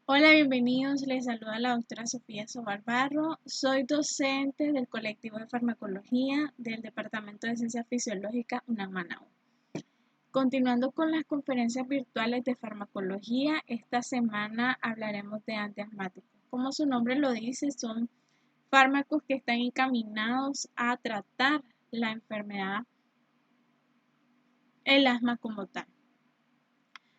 Hola, bienvenidos. Les saluda la doctora Sofía Sobar Barro. Soy docente del colectivo de farmacología del Departamento de Ciencias Fisiológicas UNAM Managua. Continuando con las conferencias virtuales de farmacología, esta semana hablaremos de antiasmáticos. Como su nombre lo dice, son fármacos que están encaminados a tratar la enfermedad, el asma como tal.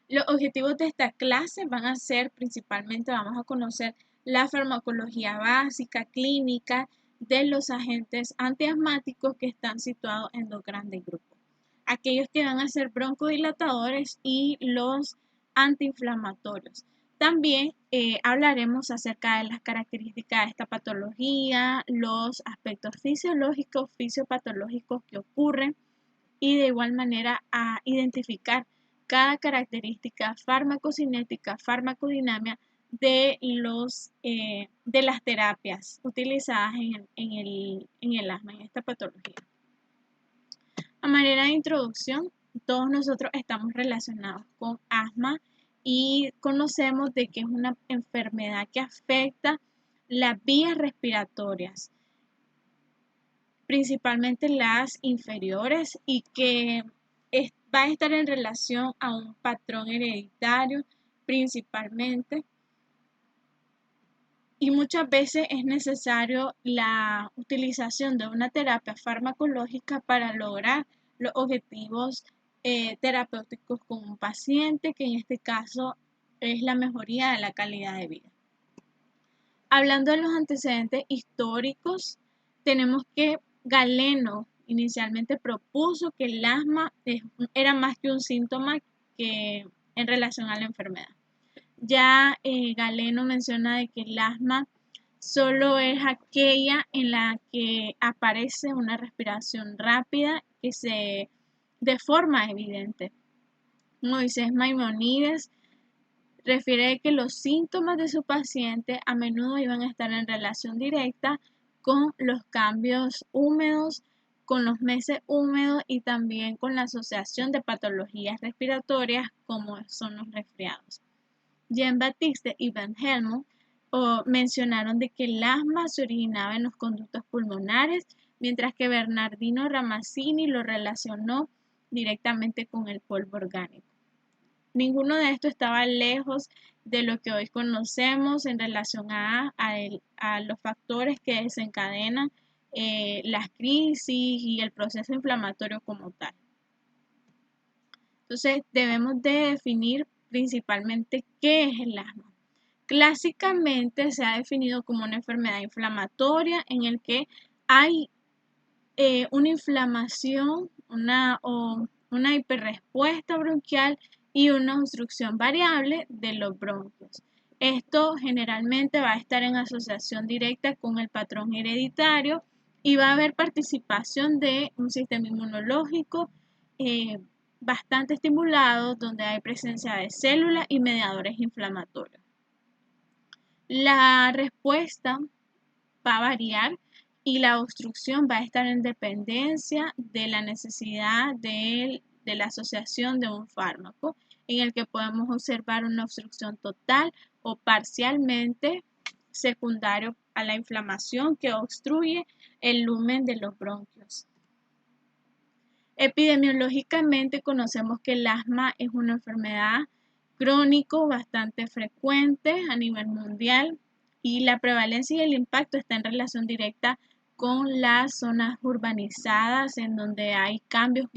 Los objetivos de esta clase van a ser principalmente, vamos a conocer la farmacología básica, clínica de los agentes antiasmáticos que están situados en dos grandes grupos. Aquellos que van a ser broncodilatadores y los antiinflamatorios. También hablaremos acerca de las características de esta patología, los aspectos fisiológicos, fisiopatológicos que ocurren y de igual manera a identificar cada característica farmacocinética, farmacodinámica de las terapias utilizadas en el asma, en esta patología. A manera de introducción, todos nosotros estamos relacionados con asma y conocemos de que es una enfermedad que afecta las vías respiratorias, principalmente las inferiores, y que va a estar en relación a un patrón hereditario principalmente, y muchas veces es necesario la utilización de una terapia farmacológica para lograr los objetivos terapéuticos con un paciente, que en este caso es la mejoría de la calidad de vida. Hablando de los antecedentes históricos, tenemos que Galeno inicialmente propuso que el asma era más que un síntoma que en relación a la enfermedad. Ya Galeno menciona de que el asma solo es aquella en la que aparece una respiración rápida que se de forma evidente. Moisés Maimónides refiere que los síntomas de su paciente a menudo iban a estar en relación directa con los cambios húmedos, con los meses húmedos y también con la asociación de patologías respiratorias como son los resfriados. Jean-Baptiste y Van Helmont mencionaron de que el asma se originaba en los conductos pulmonares, mientras que Bernardino Ramazzini lo relacionó directamente con el polvo orgánico. Ninguno de estos estaba lejos de lo que hoy conocemos en relación a los factores que desencadenan las crisis y el proceso inflamatorio como tal. Entonces, debemos de definir principalmente qué es el asma. Clásicamente se ha definido como una enfermedad inflamatoria en el que hay una inflamación, una hiperrespuesta bronquial y una obstrucción variable de los bronquios. Esto generalmente va a estar en asociación directa con el patrón hereditario y va a haber participación de un sistema inmunológico bastante estimulado, donde hay presencia de células y mediadores inflamatorios. La respuesta va a variar y la obstrucción va a estar en dependencia de la necesidad de la asociación de un fármaco, en el que podemos observar una obstrucción total o parcialmente secundario a la inflamación que obstruye el lumen de los bronquios. Epidemiológicamente conocemos que el asma es una enfermedad crónico bastante frecuente a nivel mundial, y la prevalencia y el impacto está en relación directa con las zonas urbanizadas, en donde hay cambios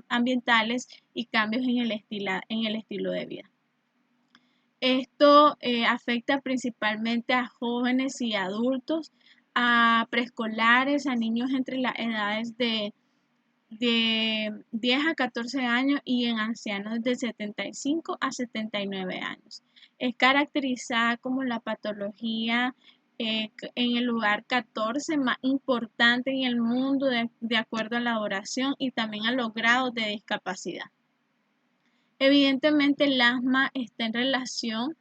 ambientales y cambios en el estilo de vida. Esto afecta principalmente a jóvenes y adultos, a preescolares, a niños entre las edades de 10 a 14 años y en ancianos de 75 a 79 años. Es caracterizada como la patología en el lugar 14 más importante en el mundo de acuerdo a la duración y también a los grados de discapacidad. Evidentemente el asma está en relación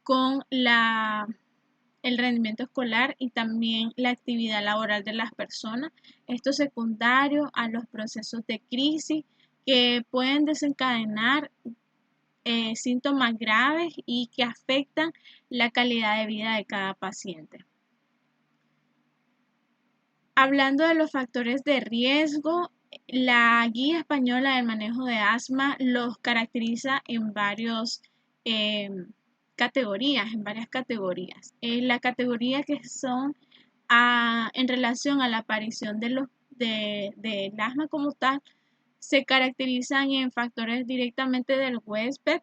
con el rendimiento escolar y también la actividad laboral de las personas. Esto es secundario a los procesos de crisis que pueden desencadenar síntomas graves y que afectan la calidad de vida de cada paciente. Hablando de los factores de riesgo, la Guía Española del Manejo de Asma los caracteriza en varias categorías. La categoría que son en relación a la aparición del asma como tal, se caracterizan en factores directamente del huésped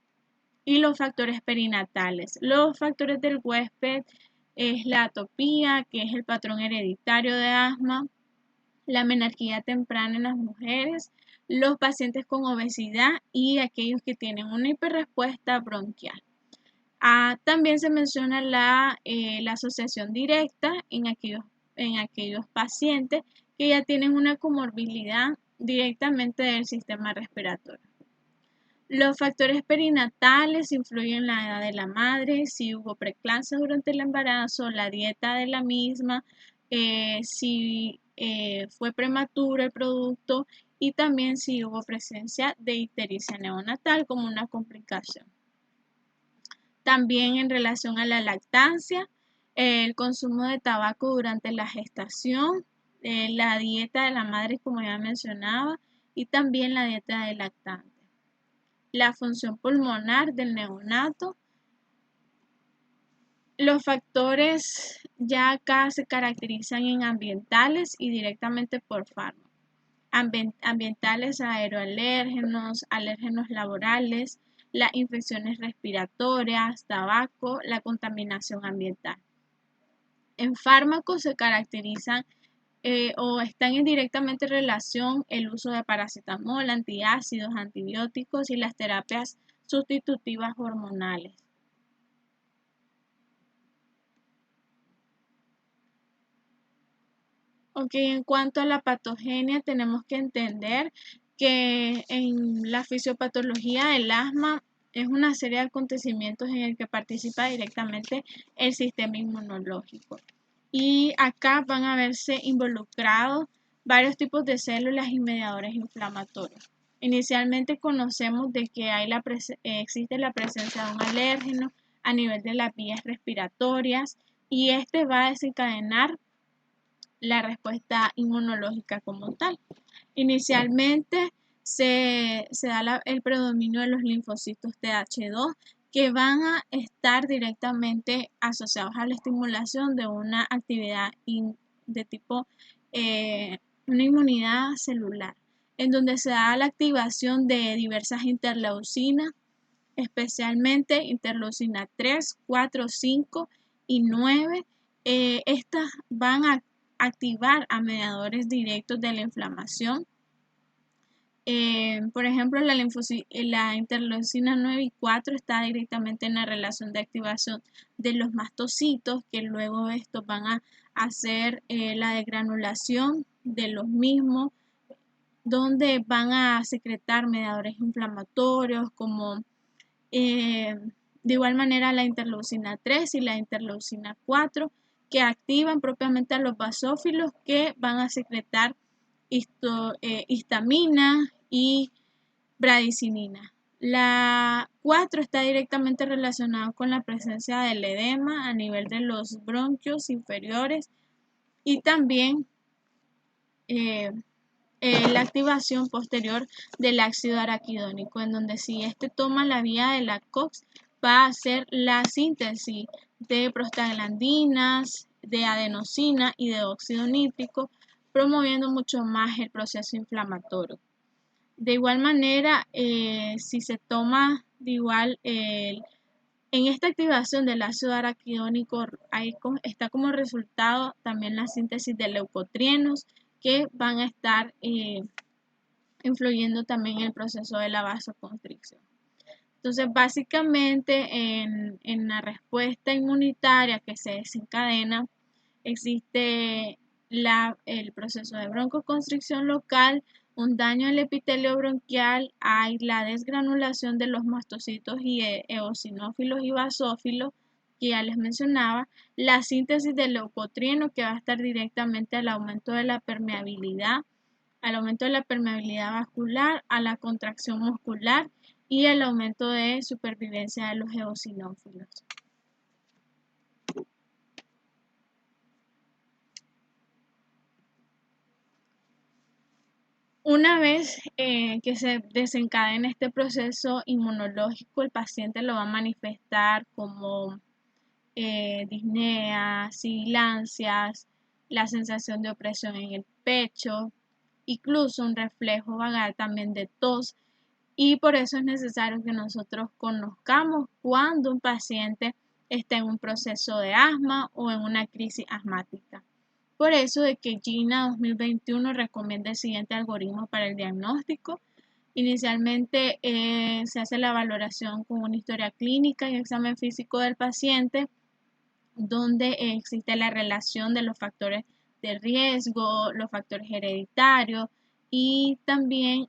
y los factores perinatales. Los factores del huésped es la atopía, que es el patrón hereditario de asma, la menarquía temprana en las mujeres, los pacientes con obesidad y aquellos que tienen una hiperrespuesta bronquial. También se menciona la asociación directa en aquellos pacientes que ya tienen una comorbilidad directamente del sistema respiratorio. Los factores perinatales influyen en la edad de la madre, si hubo preeclampsia durante el embarazo, la dieta de la misma, si fue prematuro el producto y también si hubo presencia de ictericia neonatal como una complicación. También en relación a la lactancia, el consumo de tabaco durante la gestación, la dieta de la madre como ya mencionaba y también la dieta del lactante. La función pulmonar del neonato. Los factores ya acá se caracterizan en ambientales y directamente por fármaco. Ambientales, aeroalérgenos, alérgenos laborales, las infecciones respiratorias, tabaco, la contaminación ambiental. En fármacos se caracterizan o están en directamente relación el uso de paracetamol, antiácidos, antibióticos y las terapias sustitutivas hormonales. Ok, en cuanto a la patogenia, tenemos que entender que en la fisiopatología del asma es una serie de acontecimientos en el que participa directamente el sistema inmunológico. Y acá van a verse involucrados varios tipos de células y mediadores inflamatorios. Inicialmente conocemos de que existe la presencia de un alérgeno a nivel de las vías respiratorias y este va a desencadenar la respuesta inmunológica como tal. Inicialmente se da el predominio de los linfocitos Th2 que van a estar directamente asociados a la estimulación de una actividad de tipo una inmunidad celular, en donde se da la activación de diversas interleucinas, especialmente interleucina 3, 4, 5 y 9. Estas van a activar a mediadores directos de la inflamación. Por ejemplo, la interleucina 9 y 4 está directamente en la relación de activación de los mastocitos, que luego estos van a hacer la degranulación de los mismos, donde van a secretar mediadores inflamatorios como de igual manera la interleucina 3 y la interleucina 4, que activan propiamente a los basófilos que van a secretar histamina y bradicinina. La 4 está directamente relacionada con la presencia del edema a nivel de los bronquios inferiores y también la activación posterior del ácido araquidónico, en donde si este toma la vía de la COX, va a hacer la síntesis de prostaglandinas, de adenosina y de óxido nítrico, promoviendo mucho más el proceso inflamatorio. De igual manera, si se toma en esta activación del ácido araquidónico está como resultado también la síntesis de leucotrienos que van a estar influyendo también en el proceso de la vasoconstricción. Entonces, básicamente en la respuesta inmunitaria que se desencadena, existe el proceso de broncoconstricción local, un daño al epitelio bronquial, hay la desgranulación de los mastocitos y eosinófilos y basófilos, que ya les mencionaba, la síntesis del leucotrieno que va a estar directamente al aumento de la permeabilidad, vascular, a la contracción muscular y el aumento de supervivencia de los eosinófilos. Una vez que se desencadene este proceso inmunológico, el paciente lo va a manifestar como disnea, sibilancias, la sensación de opresión en el pecho, incluso un reflejo vagal también de tos, y por eso es necesario que nosotros conozcamos cuando un paciente está en un proceso de asma o en una crisis asmática. Por eso de que GINA 2021 recomienda el siguiente algoritmo para el diagnóstico. Inicialmente se hace la valoración con una historia clínica y examen físico del paciente, donde existe la relación de los factores de riesgo, los factores hereditarios y también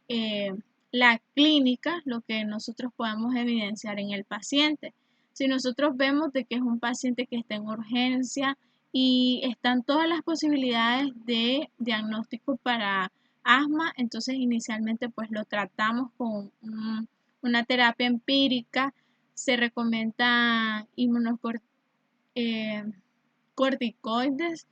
la clínica, lo que nosotros podemos evidenciar en el paciente. Si nosotros vemos de que es un paciente que está en urgencia y están todas las posibilidades de diagnóstico para asma, entonces inicialmente pues lo tratamos con una terapia empírica. Se recomienda corticoides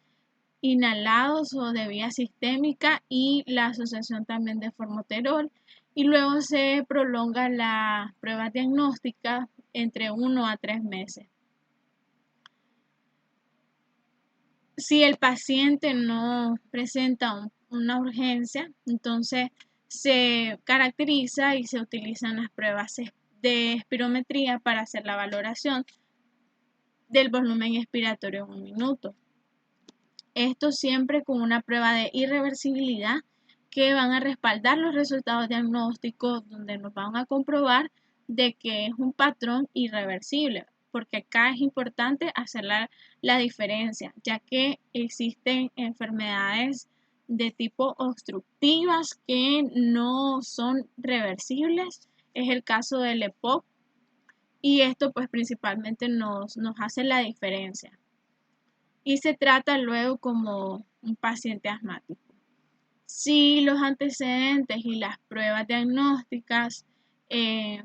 inhalados o de vía sistémica y la asociación también de formoterol, y luego se prolonga la prueba diagnóstica entre 1 a 3 meses. Si el paciente no presenta una urgencia, entonces se caracteriza y se utilizan las pruebas de espirometría para hacer la valoración del volumen expiratorio en un minuto. Esto siempre con una prueba de irreversibilidad que van a respaldar los resultados diagnósticos, donde nos van a comprobar de que es un patrón irreversible, porque acá es importante hacer la diferencia, ya que existen enfermedades de tipo obstructivas que no son reversibles. Es el caso del EPOC, y esto pues principalmente nos hace la diferencia y se trata luego como un paciente asmático. Si los antecedentes y las pruebas diagnósticas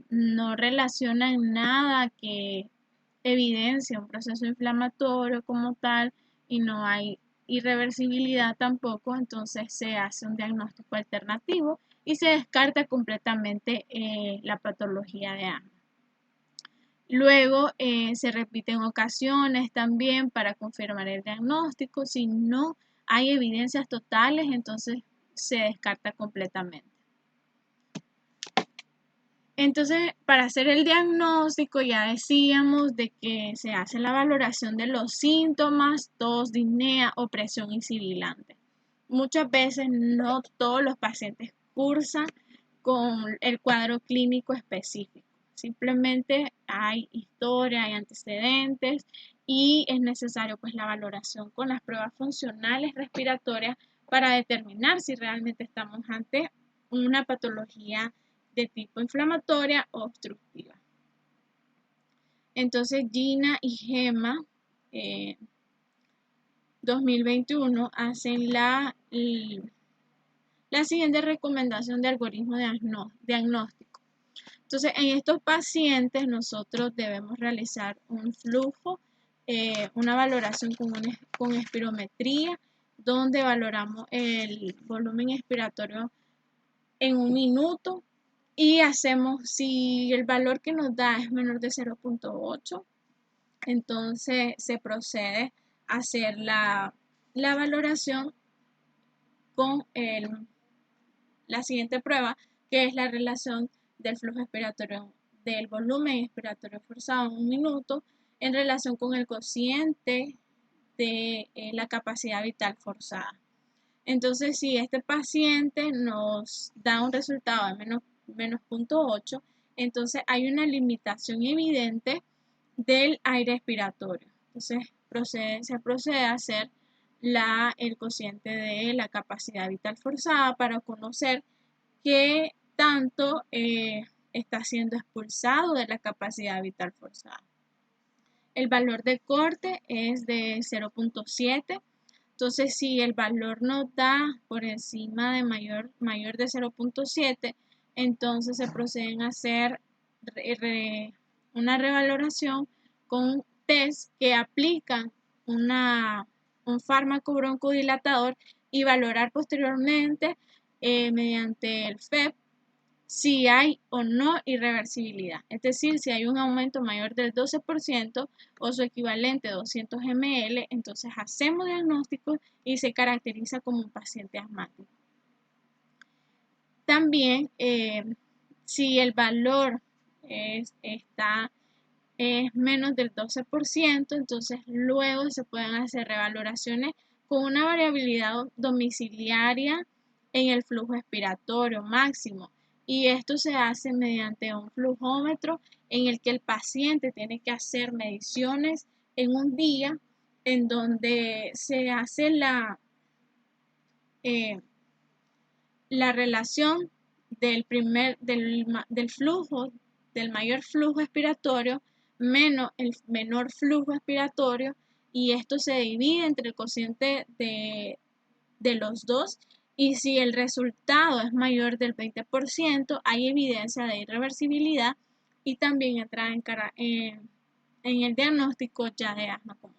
no relacionan nada que evidencia un proceso inflamatorio como tal y no hay irreversibilidad tampoco, entonces se hace un diagnóstico alternativo y se descarta completamente la patología de asma. Luego se repite en ocasiones también para confirmar el diagnóstico. Si no hay evidencias totales, entonces se descarta completamente. Entonces, para hacer el diagnóstico ya decíamos de que se hace la valoración de los síntomas, tos, disnea, opresión y sibilante. Muchas veces no todos los pacientes cursan con el cuadro clínico específico. Simplemente hay historia, hay antecedentes y es necesario pues la valoración con las pruebas funcionales respiratorias para determinar si realmente estamos ante una patología de tipo inflamatoria o obstructiva. Entonces GINA y GEMA 2021 hacen la siguiente recomendación de algoritmo diagnóstico. Entonces, en estos pacientes nosotros debemos realizar un flujo, una valoración con espirometría, donde valoramos el volumen expiratorio en un minuto y hacemos, si el valor que nos da es menor de 0.8, entonces se procede a hacer la valoración con la siguiente prueba, que es la relación del flujo expiratorio, del volumen expiratorio forzado en un minuto en relación con el cociente de la capacidad vital forzada. Entonces, si este paciente nos da un resultado de menos 0.8, entonces hay una limitación evidente del aire expiratorio. Entonces, se procede a hacer el cociente de la capacidad vital forzada para conocer qué tanto está siendo expulsado de la capacidad vital forzada. El valor de corte es de 0.7. Entonces, si el valor nos da por encima de mayor de 0.7, entonces se proceden a hacer una revaloración con un test que aplican un fármaco broncodilatador y valorar posteriormente mediante el FEP si hay o no irreversibilidad, es decir, si hay un aumento mayor del 12% o su equivalente 200 ml, entonces hacemos diagnóstico y se caracteriza como un paciente asmático. También, si el valor es menos del 12%, entonces luego se pueden hacer revaloraciones con una variabilidad domiciliaria en el flujo expiratorio máximo. Y esto se hace mediante un flujómetro en el que el paciente tiene que hacer mediciones en un día en donde se hace eh, la relación del flujo, del mayor flujo expiratorio menos el menor flujo expiratorio, y esto se divide entre el cociente de los dos, y si el resultado es mayor del 20%, hay evidencia de irreversibilidad y también entra en el diagnóstico ya de asma común.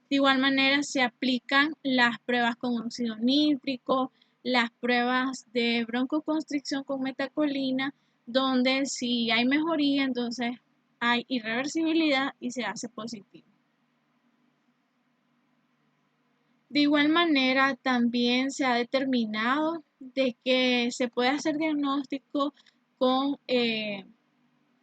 De igual manera se aplican las pruebas con óxido nítrico, las pruebas de broncoconstricción con metacolina, donde si hay mejoría, entonces hay irreversibilidad y se hace positivo. De igual manera, también se ha determinado de que se puede hacer diagnóstico con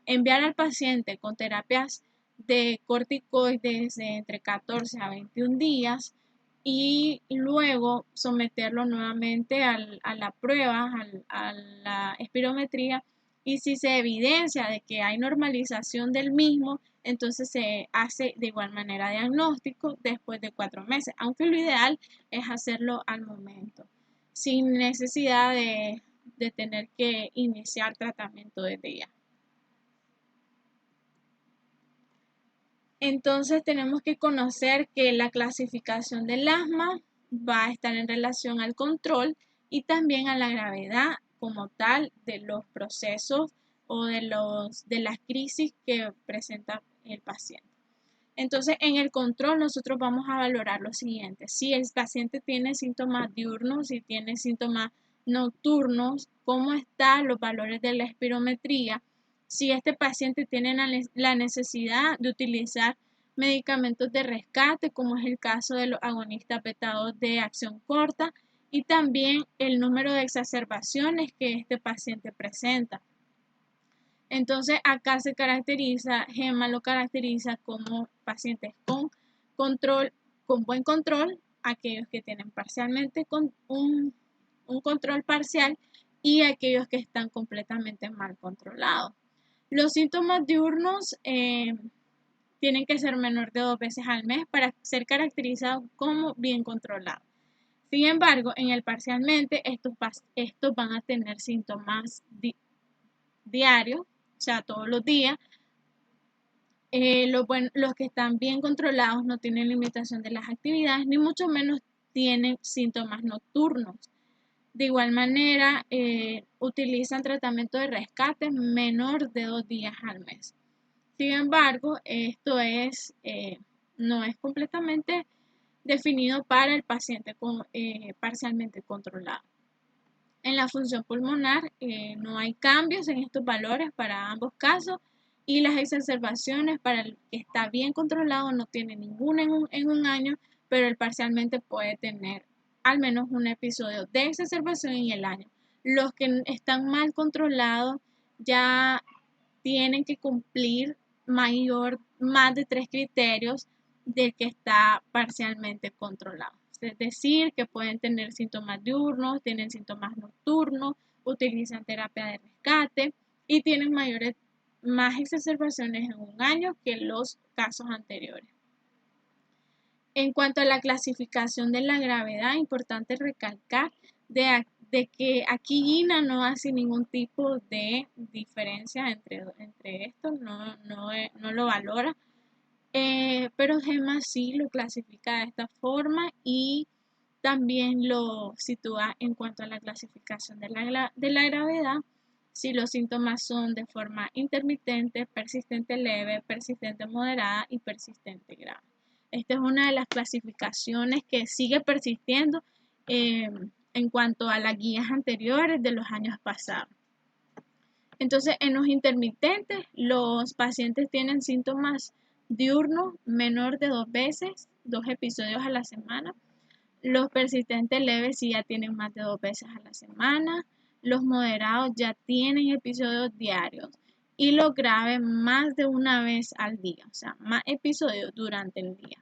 enviar al paciente con terapias de corticoides de entre 14 a 21 días y luego someterlo nuevamente a la prueba, a la espirometría, y si se evidencia de que hay normalización del mismo, entonces se hace de igual manera diagnóstico después de 4 meses, aunque lo ideal es hacerlo al momento, sin necesidad de tener que iniciar tratamiento desde ya. Entonces tenemos que conocer que la clasificación del asma va a estar en relación al control y también a la gravedad como tal de los procesos o de las crisis que presenta el paciente. Entonces, en el control nosotros vamos a valorar lo siguiente: si el paciente tiene síntomas diurnos, si tiene síntomas nocturnos, cómo están los valores de la espirometría, si este paciente tiene la necesidad de utilizar medicamentos de rescate, como es el caso de los agonistas beta 2 de acción corta, y también el número de exacerbaciones que este paciente presenta. Entonces, acá se caracteriza, GEMA lo caracteriza como pacientes con control, con buen control, aquellos que tienen parcialmente con un control parcial y aquellos que están completamente mal controlados. Los síntomas diurnos tienen que ser menor de 2 veces al mes para ser caracterizados como bien controlados. Sin embargo, en el parcialmente, estos van a tener síntomas diarios, o sea, todos los días. Los que están bien controlados no tienen limitación de las actividades, ni mucho menos tienen síntomas nocturnos. De igual manera, utilizan tratamiento de rescate menor de 2 días al mes. Sin embargo, esto no es completamente definido para el paciente parcialmente controlado. En la función pulmonar no hay cambios en estos valores para ambos casos, y las exacerbaciones para el que está bien controlado no tiene ninguna en un año, pero el parcialmente puede tener al menos un episodio de exacerbación en el año. Los que están mal controlados ya tienen que cumplir más de 3 criterios del que está parcialmente controlado. Es decir, que pueden tener síntomas diurnos, tienen síntomas nocturnos, utilizan terapia de rescate y tienen más exacerbaciones en un año que los casos anteriores. En cuanto a la clasificación de la gravedad, importante recalcar de que aquí GINA no hace ningún tipo de diferencia entre estos, no lo valora, pero GEMA sí lo clasifica de esta forma y también lo sitúa en cuanto a la clasificación de la gravedad si los síntomas son de forma intermitente, persistente leve, persistente moderada y persistente grave. Esta es una de las clasificaciones que sigue persistiendo en cuanto a las guías anteriores de los años pasados. Entonces, en los intermitentes, los pacientes tienen síntomas diurnos menor de 2 veces, 2 episodios a la semana. Los persistentes leves sí ya tienen más de 2 veces a la semana. Los moderados ya tienen episodios diarios. Y los graves más de una vez al día, o sea, más episodios durante el día.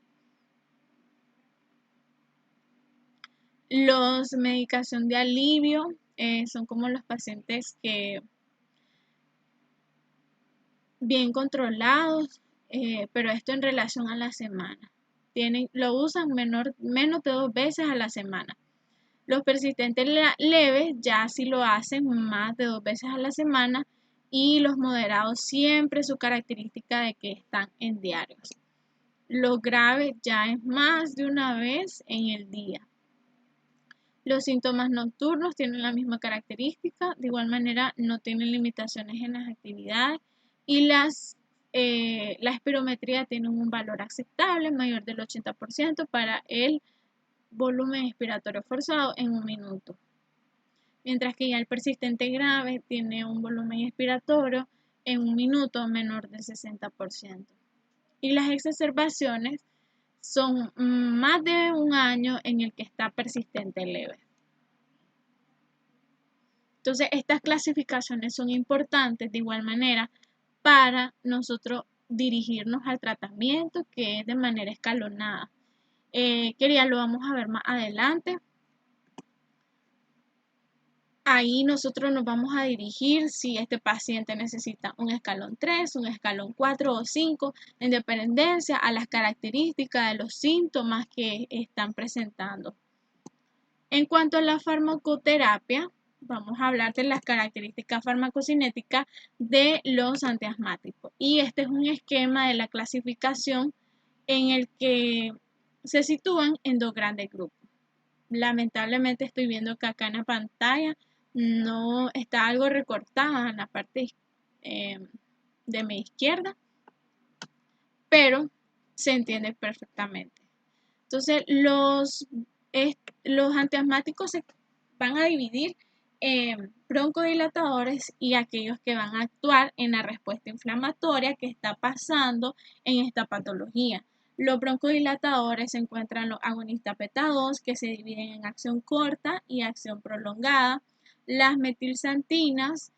Los medicación de alivio son como los pacientes que bien controlados, pero esto en relación a la semana. Lo usan menos de 2 veces a la semana. Los persistentes leves ya sí lo hacen más de 2 veces a la semana y los moderados siempre su característica de que están en diarios. Los graves ya es más de una vez en el día. Los síntomas nocturnos tienen la misma característica, de igual manera no tienen limitaciones en las actividades y la espirometría tiene un valor aceptable, mayor del 80% para el volumen expiratorio forzado en un minuto. Mientras que ya el persistente grave tiene un volumen expiratorio en un minuto menor del 60%. Y las exacerbaciones son más de un año en el que está persistente leve. Entonces, estas clasificaciones son importantes de igual manera para nosotros dirigirnos al tratamiento que es de manera escalonada. Que lo vamos a ver más adelante. Ahí nosotros nos vamos a dirigir si este paciente necesita un escalón 3, un escalón 4 o 5, en dependencia a las características de los síntomas que están presentando. En cuanto a la farmacoterapia, vamos a hablar de las características farmacocinéticas de los antiasmáticos. Y este es un esquema de la clasificación en el que se sitúan en 2 grandes grupos. Lamentablemente estoy viendo que acá en la pantalla no está algo recortada en la parte de mi izquierda, pero se entiende perfectamente. Entonces, los antiasmáticos se van a dividir en broncodilatadores y aquellos que van a actuar en la respuesta inflamatoria que está pasando en esta patología. Los broncodilatadores se encuentran los agonistas beta-2 que se dividen en acción corta y acción prolongada. Las metilxantinas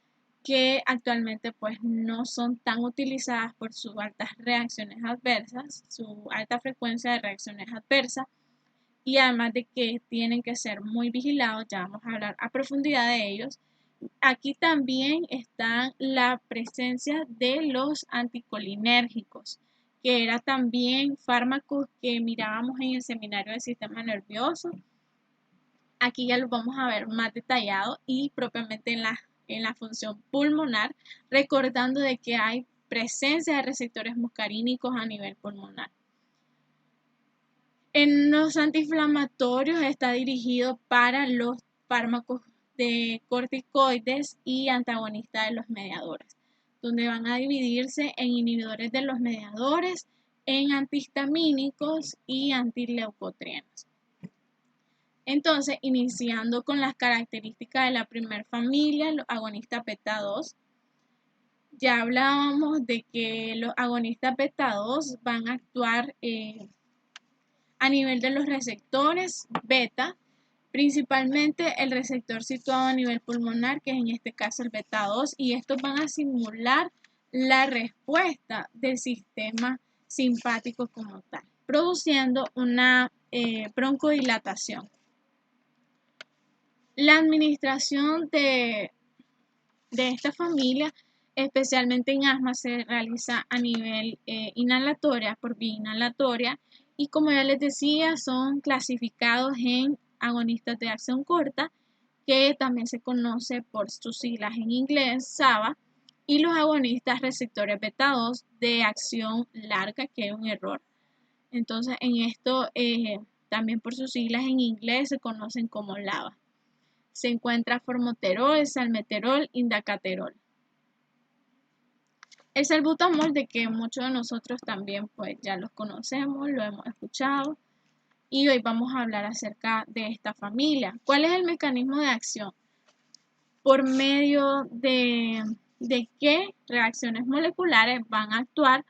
que actualmente pues no son tan utilizadas por sus altas reacciones adversas, su alta frecuencia de reacciones adversas y además de que tienen que ser muy vigilados, ya vamos a hablar a profundidad de ellos. Aquí también está la presencia de los anticolinérgicos, que era también fármacos que mirábamos en el seminario del sistema nervioso. Aquí ya los vamos a ver más detallado y propiamente en la función pulmonar, recordando de que hay presencia de receptores muscarínicos a nivel pulmonar. En los antiinflamatorios está dirigido para los fármacos de corticoides y antagonistas de los mediadores, donde van a dividirse en inhibidores de los mediadores, en antihistamínicos y antileucotrienos. Entonces, iniciando con las características de la primera familia, los agonistas beta-2, ya hablábamos de que los agonistas beta-2 van a actuar a nivel de los receptores beta, principalmente el receptor situado a nivel pulmonar, que es en este caso el beta-2, y estos van a simular la respuesta del sistema simpático como tal, produciendo una broncodilatación. La administración de esta familia, especialmente en asma, se realiza a nivel inhalatoria, por vía inhalatoria, y como ya les decía, son clasificados en agonistas de acción corta, que también se conoce por sus siglas en inglés, SABA, y los agonistas receptores beta-2 de acción larga, que es un error. Entonces, en esto, también por sus siglas en inglés, se conocen como LABA. se encuentra formoterol, salmeterol, indacaterol. El salbutamol, de que muchos de nosotros también pues ya los conocemos, lo hemos escuchado, y hoy vamos a hablar acerca de esta familia. ¿Cuál es el mecanismo de acción? Por medio de qué reacciones moleculares van a actuar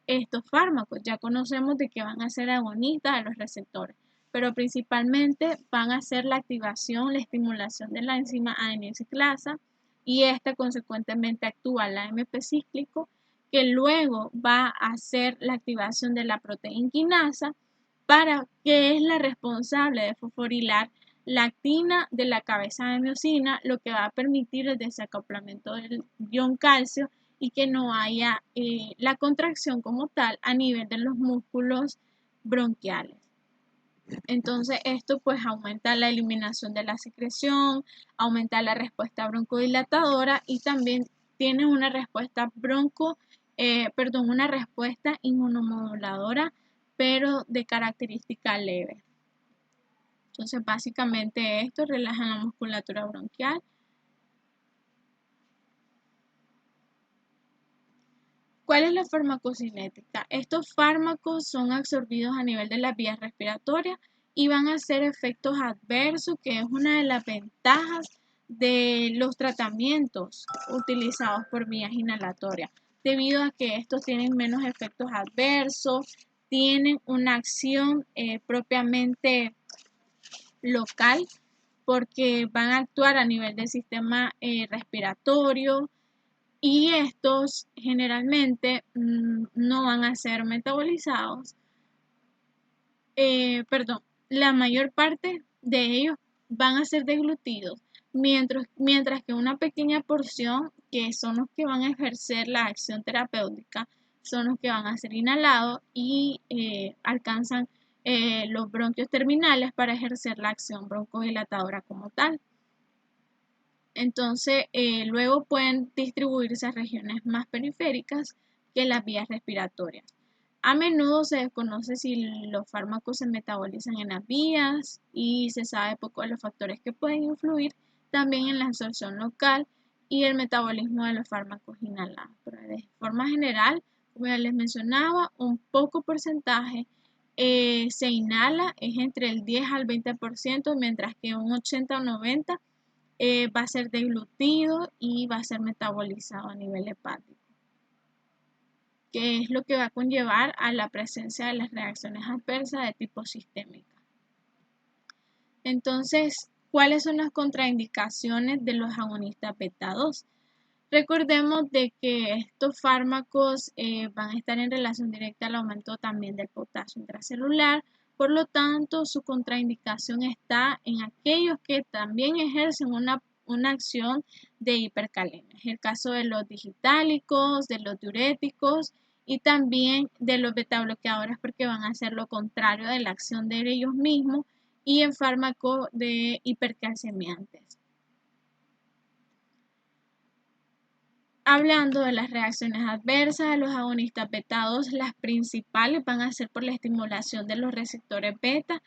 estos fármacos. Ya conocemos de que van a ser agonistas de los receptores, pero principalmente van a hacer la activación, la estimulación de la enzima adenina ciclasa, y esta consecuentemente actúa la AMP cíclico, que luego va a hacer la activación de la proteína quinasa, que es la responsable de fosforilar la actina de la cabeza de miosina, lo que va a permitir el desacoplamiento del ion calcio y que no haya la contracción como tal a nivel de los músculos bronquiales. Entonces esto pues aumenta la eliminación de la secreción, aumenta la respuesta broncodilatadora y también tiene una respuesta una respuesta inmunomoduladora, pero de característica leve. Entonces básicamente esto relaja la musculatura bronquial. ¿Cuál es la farmacocinética? Estos fármacos son absorbidos a nivel de las vías respiratorias y van a hacer efectos adversos, que es una de las ventajas de los tratamientos utilizados por vías inhalatorias, debido a que estos tienen menos efectos adversos, tienen una acción propiamente local, porque van a actuar a nivel del sistema respiratorio, y estos generalmente no van a ser metabolizados. La mayor parte de ellos van a ser deglutidos, mientras que una pequeña porción, que son los que van a ejercer la acción terapéutica, son los que van a ser inhalados y alcanzan los bronquios terminales para ejercer la acción broncodilatadora como tal. Entonces, luego pueden distribuirse a regiones más periféricas que las vías respiratorias. A menudo se desconoce si los fármacos se metabolizan en las vías y se sabe poco de los factores que pueden influir también en la absorción local y el metabolismo de los fármacos inhalados. Pero de forma general, como ya les mencionaba, un poco porcentaje se inhala, es entre el 10 al 20%, mientras que un 80 o 90% va a ser deglutido y va a ser metabolizado a nivel hepático, que es lo que va a conllevar a la presencia de las reacciones adversas de tipo sistémica. Entonces, ¿cuáles son las contraindicaciones de los agonistas beta 2? Recordemos de que estos fármacos van a estar en relación directa al aumento también del potasio intracelular. Por lo tanto, su contraindicación está en aquellos que también ejercen una acción de hipercalemia. Es el caso de los digitálicos, de los diuréticos y también de los betabloqueadores, porque van a hacer lo contrario de la acción de ellos mismos, y en fármacos de hipercalcemiantes. Hablando de las reacciones adversas de los agonistas beta 2, las principales van a ser por la estimulación de los receptores beta.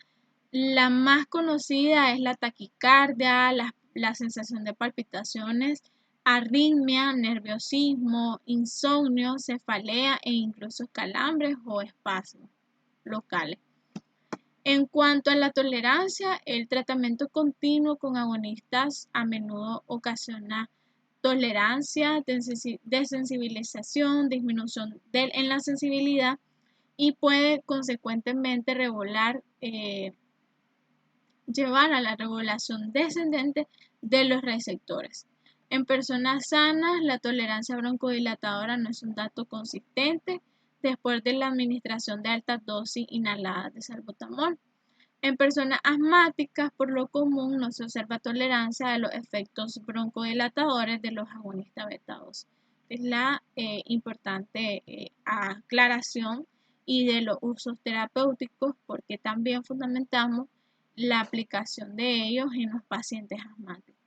La más conocida es la taquicardia, la sensación de palpitaciones, arritmia, nerviosismo, insomnio, cefalea e incluso calambres o espasmos locales. En cuanto a la tolerancia, el tratamiento continuo con agonistas a menudo ocasiona tolerancia, desensibilización, disminución en la sensibilidad, y puede consecuentemente llevar a la regulación descendente de los receptores. En personas sanas, la tolerancia broncodilatadora no es un dato consistente después de la administración de altas dosis inhaladas de salbutamol. En personas asmáticas, por lo común, no se observa tolerancia de los efectos broncodilatadores de los agonistas beta 2. Es la importante aclaración, y de los usos terapéuticos, porque también fundamentamos la aplicación de ellos en los pacientes asmáticos.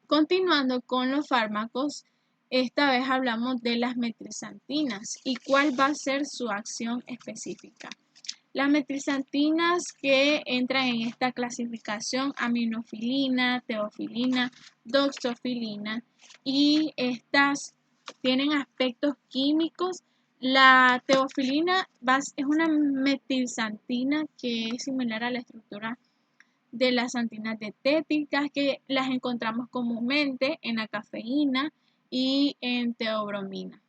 Continuando con los fármacos, esta vez hablamos de las metilxantinas y cuál va a ser su acción específica. Las metilxantinas que entran en esta clasificación: aminofilina, teofilina, doxofilina, y estas tienen aspectos químicos. La teofilina es una metilxantina que es similar a la estructura de las xantinas dietéticas, que las encontramos comúnmente en la cafeína y en teobromina.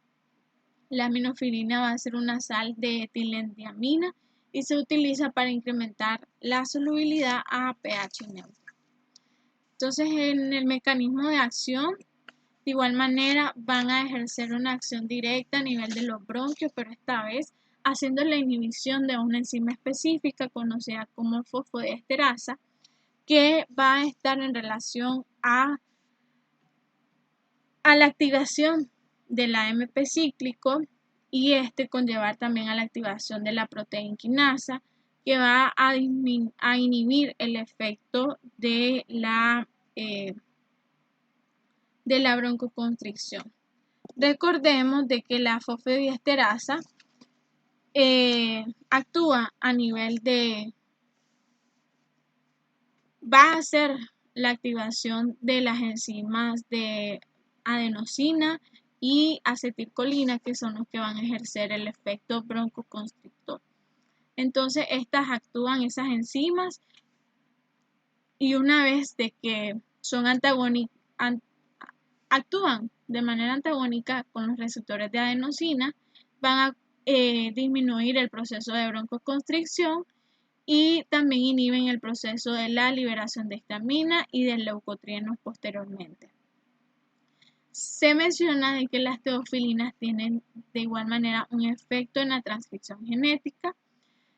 La aminofilina va a ser una sal de etilendiamina y se utiliza para incrementar la solubilidad a pH neutro. Entonces, en el mecanismo de acción, de igual manera van a ejercer una acción directa a nivel de los bronquios, pero esta vez haciendo la inhibición de una enzima específica conocida como fosfodiesterasa, que va a estar en relación a la activación del AMP cíclico, y conllevar también a la activación de la proteína quinasa, que va a inhibir el efecto de la broncoconstricción. Recordemos de que la fosfodiesterasa actúa a nivel va a hacer la activación de las enzimas de adenosina y acetilcolina, que son los que van a ejercer el efecto broncoconstrictor. Entonces, estas actúan, esas enzimas, y una vez de que son actúan de manera antagónica con los receptores de adenosina, van a disminuir el proceso de broncoconstricción y también inhiben el proceso de la liberación de histamina y de leucotrienos posteriormente. Se menciona de que las teofilinas tienen de igual manera un efecto en la transcripción genética.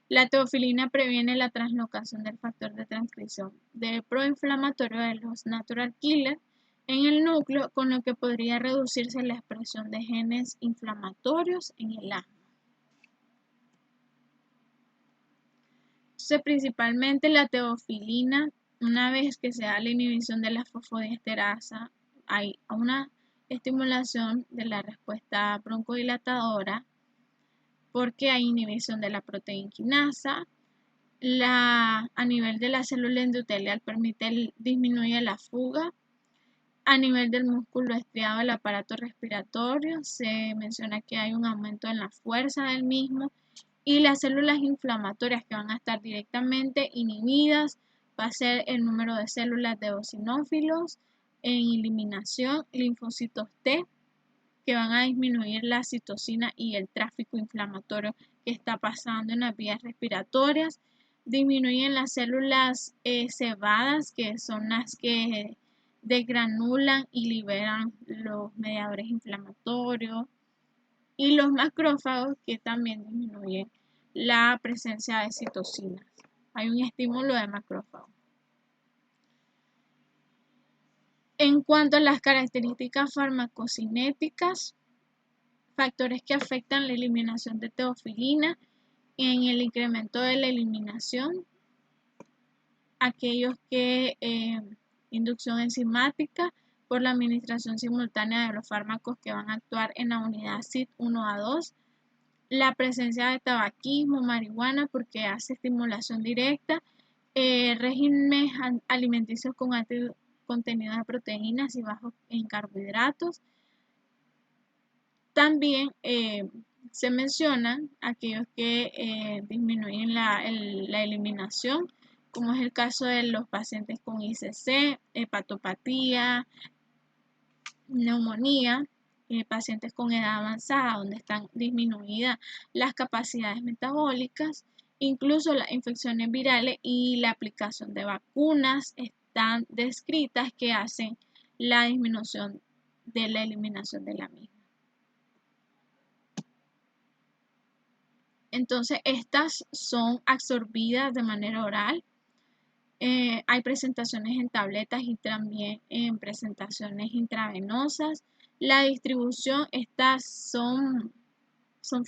La teofilina previene la translocación del factor de transcripción de proinflamatorio de los natural killer en el núcleo, con lo que podría reducirse la expresión de genes inflamatorios en el asma. Entonces, principalmente la teofilina, una vez que se da la inhibición de la fosfodiesterasa, hay una estimulación de la respuesta broncodilatadora, porque hay inhibición de la proteína quinasa. A nivel de la célula endotelial permite disminuir la fuga. A nivel del músculo estriado del aparato respiratorio, se menciona que hay un aumento en la fuerza del mismo, y las células inflamatorias que van a estar directamente inhibidas va a ser el número de células de eosinófilos en eliminación, linfocitos T, que van a disminuir la citocina y el tráfico inflamatorio que está pasando en las vías respiratorias. Disminuyen las células cebadas, que son las que desgranulan y liberan los mediadores inflamatorios, y los macrófagos, que también disminuyen la presencia de citocinas. Hay un estímulo de macrófagos. En cuanto a las características farmacocinéticas, factores que afectan la eliminación de teofilina: en el incremento de la eliminación, aquellos que inducción enzimática por la administración simultánea de los fármacos que van a actuar en la unidad CYP1A2, la presencia de tabaquismo, marihuana, porque hace estimulación directa, regímenes alimenticios con alto contenido de proteínas y bajos en carbohidratos. También se mencionan aquellos que disminuyen la eliminación, como es el caso de los pacientes con ICC, hepatopatía, neumonía, pacientes con edad avanzada, donde están disminuidas las capacidades metabólicas. Incluso las infecciones virales y la aplicación de vacunas están descritas, que hacen la disminución de la eliminación de la misma. Entonces, estas son absorbidas de manera oral. Hay presentaciones en tabletas y también en presentaciones intravenosas. La distribución, estas son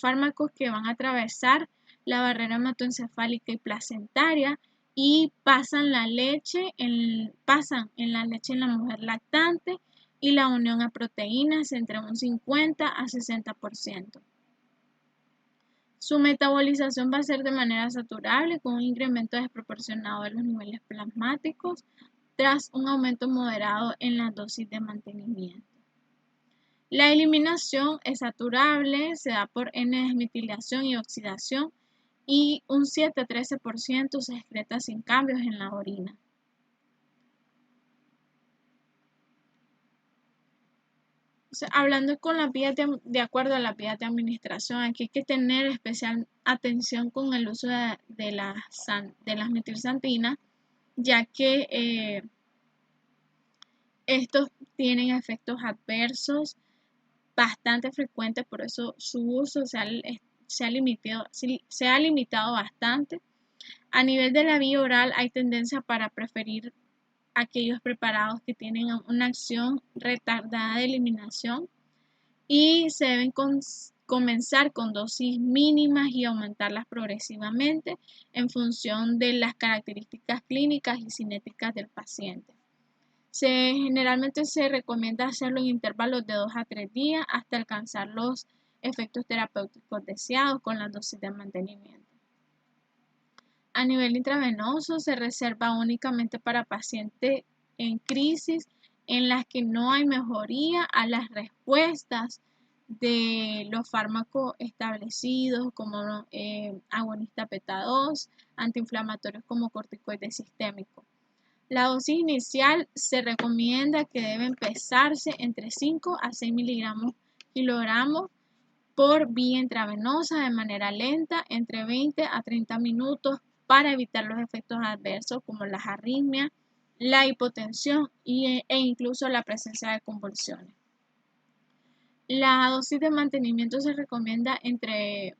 fármacos que van a atravesar la barrera hematoencefálica y placentaria y pasan en la leche en la mujer lactante, y la unión a proteínas entre un 50 a 60%. Su metabolización va a ser de manera saturable con un incremento desproporcionado de los niveles plasmáticos tras un aumento moderado en la dosis de mantenimiento. La eliminación es saturable, se da por N-desmetilación y oxidación y un 7 a 13% se excreta sin cambios en la orina. Hablando con las vías de acuerdo a las vías de administración, aquí hay que tener especial atención con el uso de las metilsantinas, ya que estos tienen efectos adversos bastante frecuentes, por eso su uso se ha limitado bastante. A nivel de la vía oral hay tendencia para preferir aquellos preparados que tienen una acción retardada de eliminación y se deben comenzar con dosis mínimas y aumentarlas progresivamente en función de las características clínicas y cinéticas del paciente. Generalmente se recomienda hacerlo en intervalos de 2 a 3 días hasta alcanzar los efectos terapéuticos deseados con la dosis de mantenimiento. A nivel intravenoso se reserva únicamente para pacientes en crisis en las que no hay mejoría a las respuestas de los fármacos establecidos como agonistas beta 2, antiinflamatorios como corticoides sistémicos. La dosis inicial se recomienda que debe empezarse entre 5 a 6 miligramos kilogramos por vía intravenosa de manera lenta entre 20 a 30 minutos para evitar los efectos adversos como las arritmias, la hipotensión e incluso la presencia de convulsiones. La dosis de mantenimiento se recomienda entre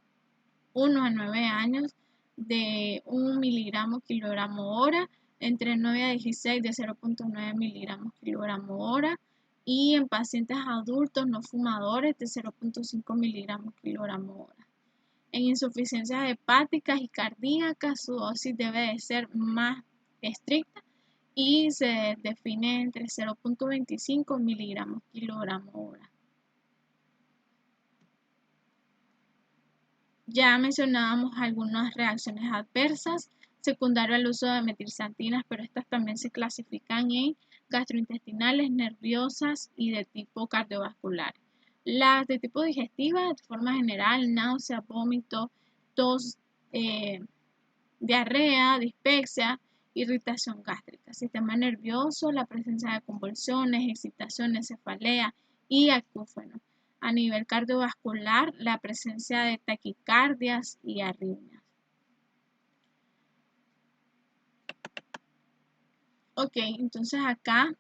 1 a 9 años de 1 miligramo kilogramo hora, entre 9 a 16 de 0.9 miligramos kilogramo hora y en pacientes adultos no fumadores de 0.5 miligramos kilogramo hora. En insuficiencias hepáticas y cardíacas su dosis debe de ser más estricta y se define entre 0.25 miligramos kilogramo hora. Ya mencionábamos algunas reacciones adversas secundarias al uso de metilsantinas, pero estas también se clasifican en gastrointestinales, nerviosas y de tipo cardiovascular. Las de tipo digestiva, de forma general, náusea, vómito, tos, diarrea, dispepsia, irritación gástrica. Sistema nervioso, la presencia de convulsiones, excitaciones, cefalea y acúfeno. A nivel cardiovascular, la presencia de taquicardias y arritmias. Ok, entonces acá,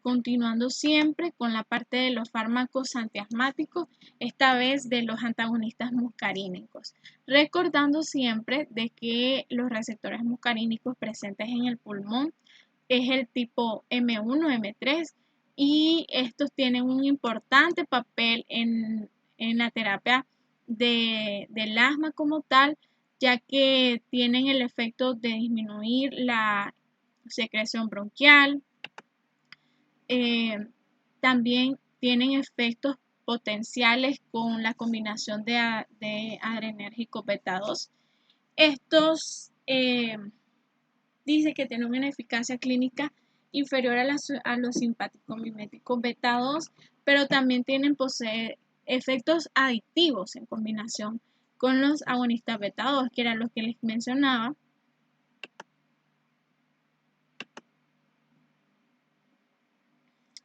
continuando siempre con la parte de los fármacos antiasmáticos, esta vez de los antagonistas muscarínicos. Recordando siempre de que los receptores muscarínicos presentes en el pulmón es el tipo M1, M3, y estos tienen un importante papel en la terapia del asma como tal, ya que tienen el efecto de disminuir la secreción bronquial. También tienen efectos potenciales con la combinación de adrenérgico beta 2. Estos dice que tienen una eficacia clínica inferior a los simpáticos miméticos beta 2, pero también posee efectos adictivos en combinación con los agonistas beta 2, que eran los que les mencionaba.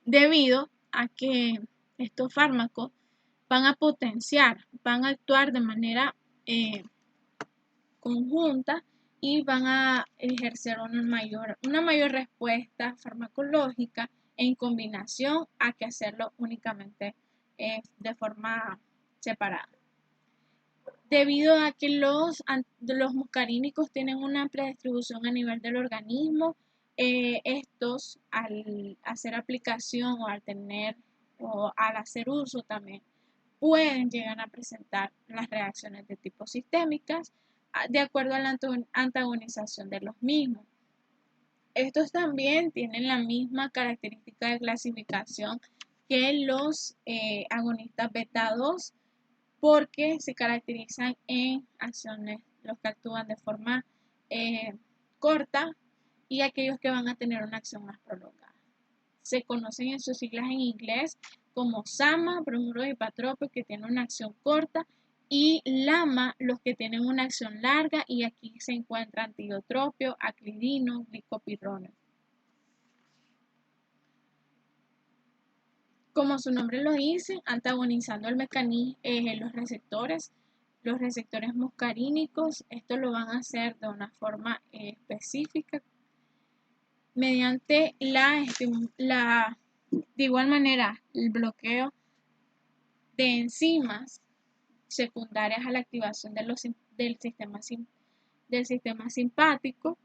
Debido a que estos fármacos van a potenciar, van a actuar de manera conjunta y van a ejercer una mayor respuesta farmacológica en combinación a que hacerlo únicamente de forma separada. Debido a que los muscarínicos tienen una amplia distribución a nivel del organismo, estos al hacer aplicación o al hacer uso también pueden llegar a presentar las reacciones de tipo sistémicas de acuerdo a la antagonización de los mismos. Estos también tienen la misma característica de clasificación que los agonistas beta 2 porque se caracterizan en acciones, los que actúan de forma corta y aquellos que van a tener una acción más prolongada. Se conocen en sus siglas en inglés como SAMA, bromuro de hipatropio, que tienen una acción corta, y LAMA, los que tienen una acción larga, y aquí se encuentran tiotropio, aclidino, glicopirrono. Como su nombre lo dice, antagonizando el mecanismo, los receptores muscarínicos, esto lo van a hacer de una forma específica mediante de igual manera, el bloqueo de enzimas secundarias a la activación del sistema simpático,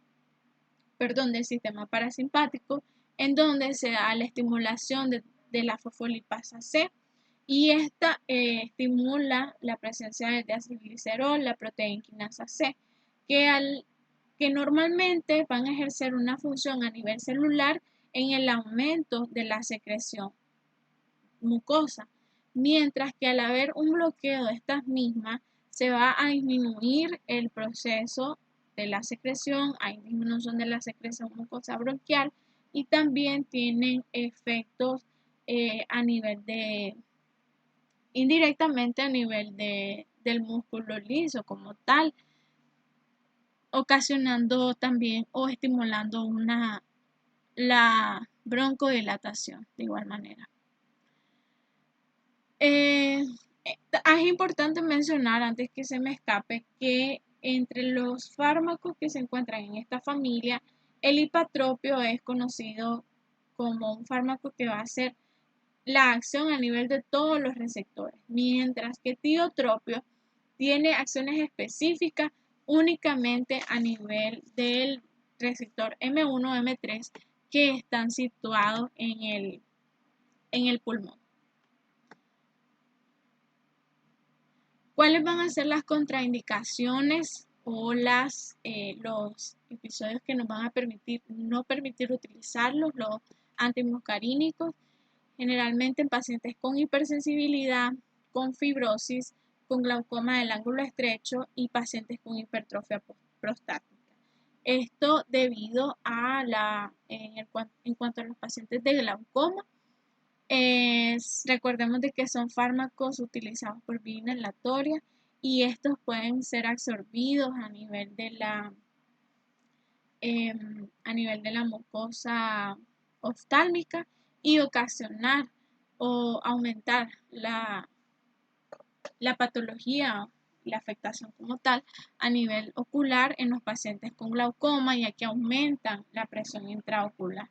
del sistema parasimpático, en donde se da la estimulación de la fosfolipasa C, y esta estimula la presencia del deacilglicerol, la proteína quinasa C, que normalmente van a ejercer una función a nivel celular en el aumento de la secreción mucosa, mientras que al haber un bloqueo de estas mismas, se va a disminuir el proceso de la secreción, hay disminución de la secreción mucosa bronquial, y también tienen efectos a nivel indirectamente a nivel del músculo liso como tal, ocasionando también o estimulando la broncodilatación de igual manera. Es importante mencionar, antes que se me escape, que entre los fármacos que se encuentran en esta familia, el hipatropio es conocido como un fármaco que va a hacer la acción a nivel de todos los receptores, mientras que tiotropio tiene acciones específicas únicamente a nivel del receptor M1 M3 que están situados en el pulmón. ¿Cuáles van a ser las contraindicaciones o los episodios que nos van a no permitir utilizarlos, los antimuscarínicos? Generalmente en pacientes con hipersensibilidad, con fibrosis, con glaucoma del ángulo estrecho y pacientes con hipertrofia prostática. Esto debido a en cuanto a los pacientes de glaucoma, recordemos de que son fármacos utilizados por vía inhalatoria y estos pueden ser absorbidos a nivel de la mucosa oftálmica y ocasionar o aumentar la patología, la afectación como tal a nivel ocular en los pacientes con glaucoma, ya que aumentan la presión intraocular.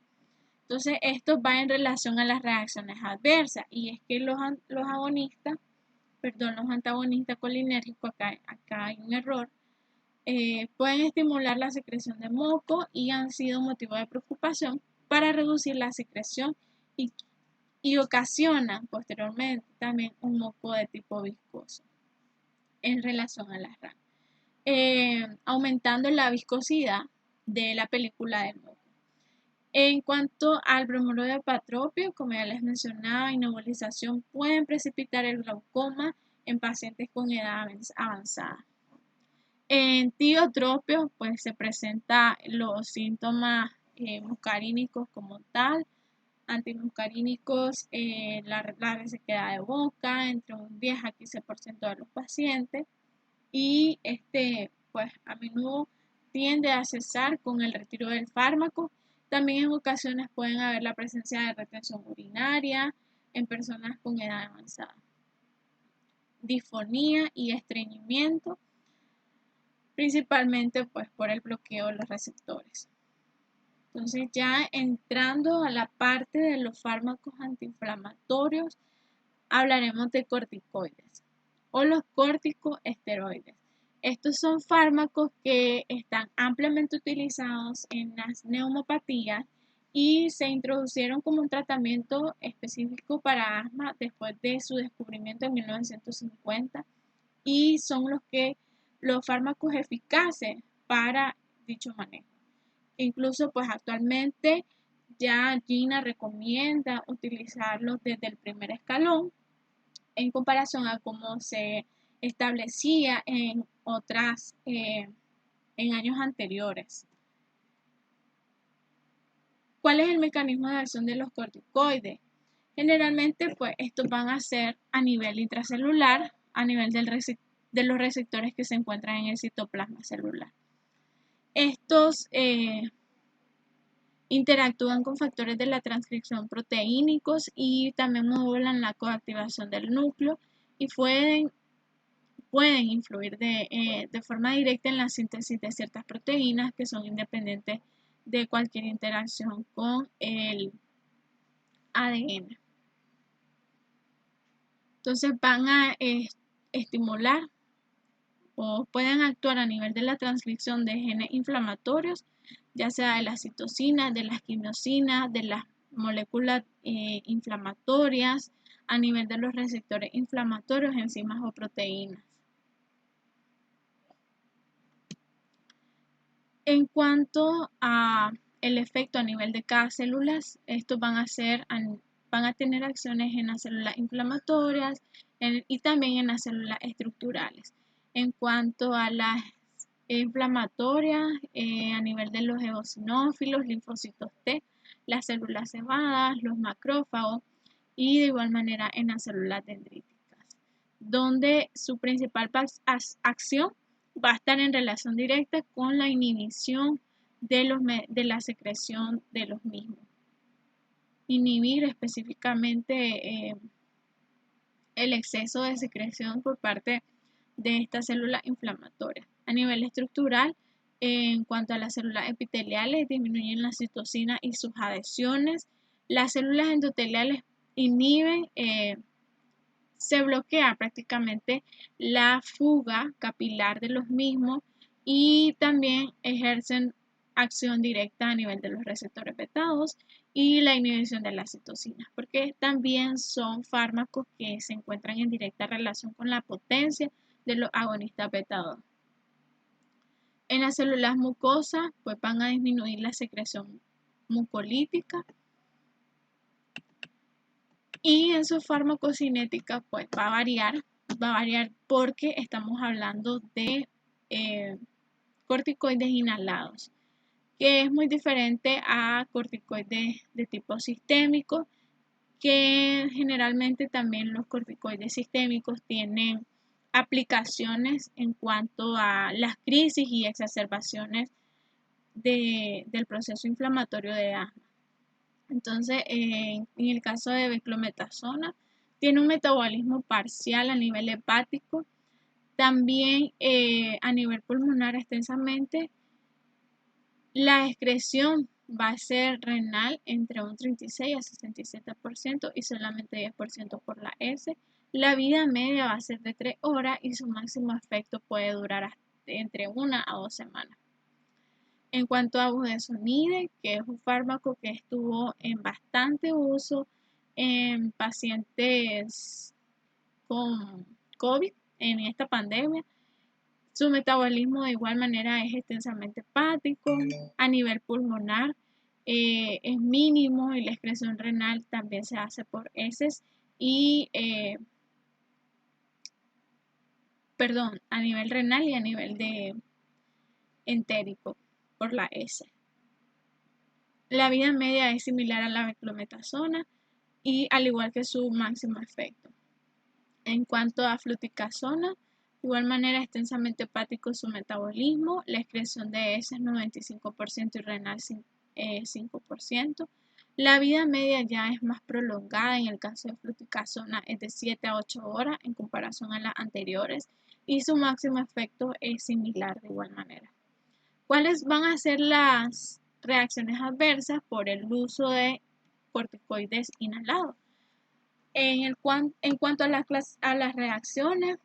Entonces, esto va en relación a las reacciones adversas, y es que los antagonistas colinérgicos, acá hay un error, pueden estimular la secreción de moco y han sido motivo de preocupación para reducir la secreción y ocasionan posteriormente también un moco de tipo viscoso en relación a las ranas, aumentando la viscosidad de la película del moco. En cuanto al bromuro de hipatropio, como ya les mencionaba, y nebulización pueden precipitar el glaucoma en pacientes con edad avanzada. En tiotropio, pues se presentan los síntomas muscarínicos como tal, antimuscarínicos, la resequedad de boca entre un 10 a 15% de los pacientes, y pues a menudo tiende a cesar con el retiro del fármaco. También en ocasiones pueden haber la presencia de retención urinaria en personas con edad avanzada, disfonía y estreñimiento, principalmente pues por el bloqueo de los receptores. Entonces, ya entrando a la parte de los fármacos antiinflamatorios, hablaremos de corticoides o los corticosteroides. Estos son fármacos que están ampliamente utilizados en las neumopatías y se introducieron como un tratamiento específico para asma después de su descubrimiento en 1950, y son los fármacos eficaces para dicho manejo. Incluso pues actualmente ya Gina recomienda utilizarlos desde el primer escalón en comparación a cómo se establecía en en años anteriores. ¿Cuál es el mecanismo de acción de los corticoides? Generalmente, pues, estos van a ser a nivel intracelular, a nivel de los receptores que se encuentran en el citoplasma celular. Estos interactúan con factores de la transcripción proteínicos y también modulan la coactivación del núcleo y pueden influir de forma directa en la síntesis de ciertas proteínas que son independientes de cualquier interacción con el ADN. Entonces van a estimular o pueden actuar a nivel de la transcripción de genes inflamatorios, ya sea de las citocinas, de las quimiosinas, de las moléculas inflamatorias, a nivel de los receptores inflamatorios, enzimas o proteínas. En cuanto a el efecto a nivel de cada célula, estos van a tener acciones en las células inflamatorias y también en las células estructurales. En cuanto a las inflamatorias, a nivel de los eosinófilos, linfocitos T, las células cebadas, los macrófagos y de igual manera en las células dendríticas, donde su principal acción va a estar en relación directa con la inhibición de la secreción de los mismos. Inhibir específicamente el exceso de secreción por parte de estas células inflamatorias. A nivel estructural, en cuanto a las células epiteliales, disminuyen la citocina y sus adhesiones. Las células endoteliales inhiben, se bloquea prácticamente la fuga capilar de los mismos y también ejercen acción directa a nivel de los receptores beta 2 y la inhibición de las citocinas, porque también son fármacos que se encuentran en directa relación con la potencia de los agonistas beta 2. En las células mucosas, pues van a disminuir la secreción mucolítica y en su farmacocinética, pues va a variar porque estamos hablando de corticoides inhalados, que es muy diferente a corticoides de tipo sistémico, que generalmente también los corticoides sistémicos tienen aplicaciones en cuanto a las crisis y exacerbaciones del proceso inflamatorio de asma. Entonces, en el caso de beclometasona, tiene un metabolismo parcial a nivel hepático, también a nivel pulmonar extensamente. La excreción va a ser renal entre un 36 a 67% y solamente 10% por la S. La vida media va a ser de 3 horas y su máximo efecto puede durar entre 1 a 2 semanas. En cuanto a budesonide, que es un fármaco que estuvo en bastante uso en pacientes con COVID en esta pandemia, su metabolismo de igual manera es extensamente hepático, a nivel pulmonar es mínimo y la excreción renal también se hace por heces y, a nivel renal y a nivel de entérico por la S. La vida media es similar a la beclometasona y al igual que su máximo efecto. En cuanto a fluticasona, de igual manera extensamente hepático su metabolismo, la excreción de heces 95% y renal 5%. La vida media ya es más prolongada, en el caso de fluticasona es de 7 a 8 horas en comparación a las anteriores y su máximo efecto es similar de igual manera. ¿Cuáles van a ser las reacciones adversas por el uso de corticoides inhalados? En cuanto a las reacciones,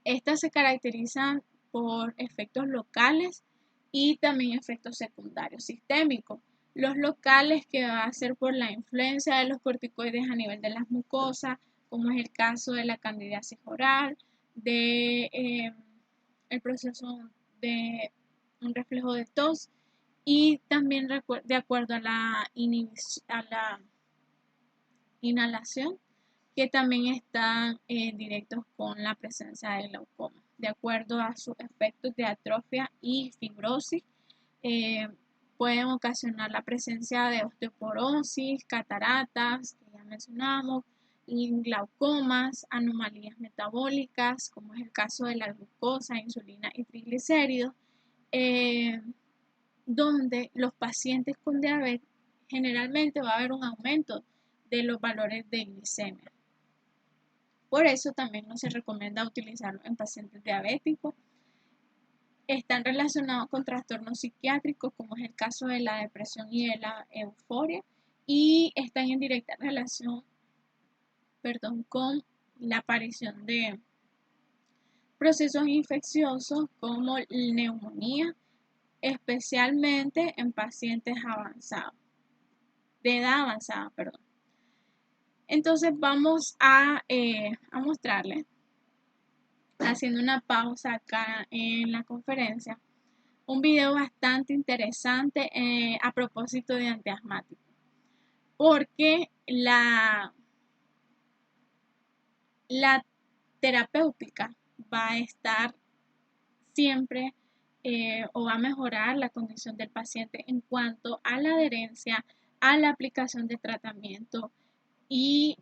estas se caracterizan por efectos locales y también efectos secundarios sistémicos. Los locales, que va a ser por la influencia de los corticoides a nivel de las mucosas, como es el caso de la candidiasis oral, de el proceso de un reflejo de tos y también de acuerdo a la inhalación que también están directos con la presencia de glaucoma. De acuerdo a sus efectos de atrofia y fibrosis, eh, pueden ocasionar la presencia de osteoporosis, cataratas, que ya mencionamos, y glaucomas, anomalías metabólicas, como es el caso de la glucosa, insulina y triglicéridos, eh, donde los pacientes con diabetes generalmente va a haber un aumento de los valores de glicemia. Por eso también no se recomienda utilizarlo en pacientes diabéticos. Están relacionados con trastornos psiquiátricos, como es el caso de la depresión y de la euforia, y están en directa relación, con la aparición de procesos infecciosos como neumonía, especialmente en pacientes avanzados, de edad avanzada, perdón. Entonces vamos a mostrarles, haciendo una pausa acá en la conferencia, un video bastante interesante a propósito de antiasmáticos, porque la terapéutica va a estar siempre o va a mejorar la condición del paciente en cuanto a la adherencia a la aplicación de tratamiento y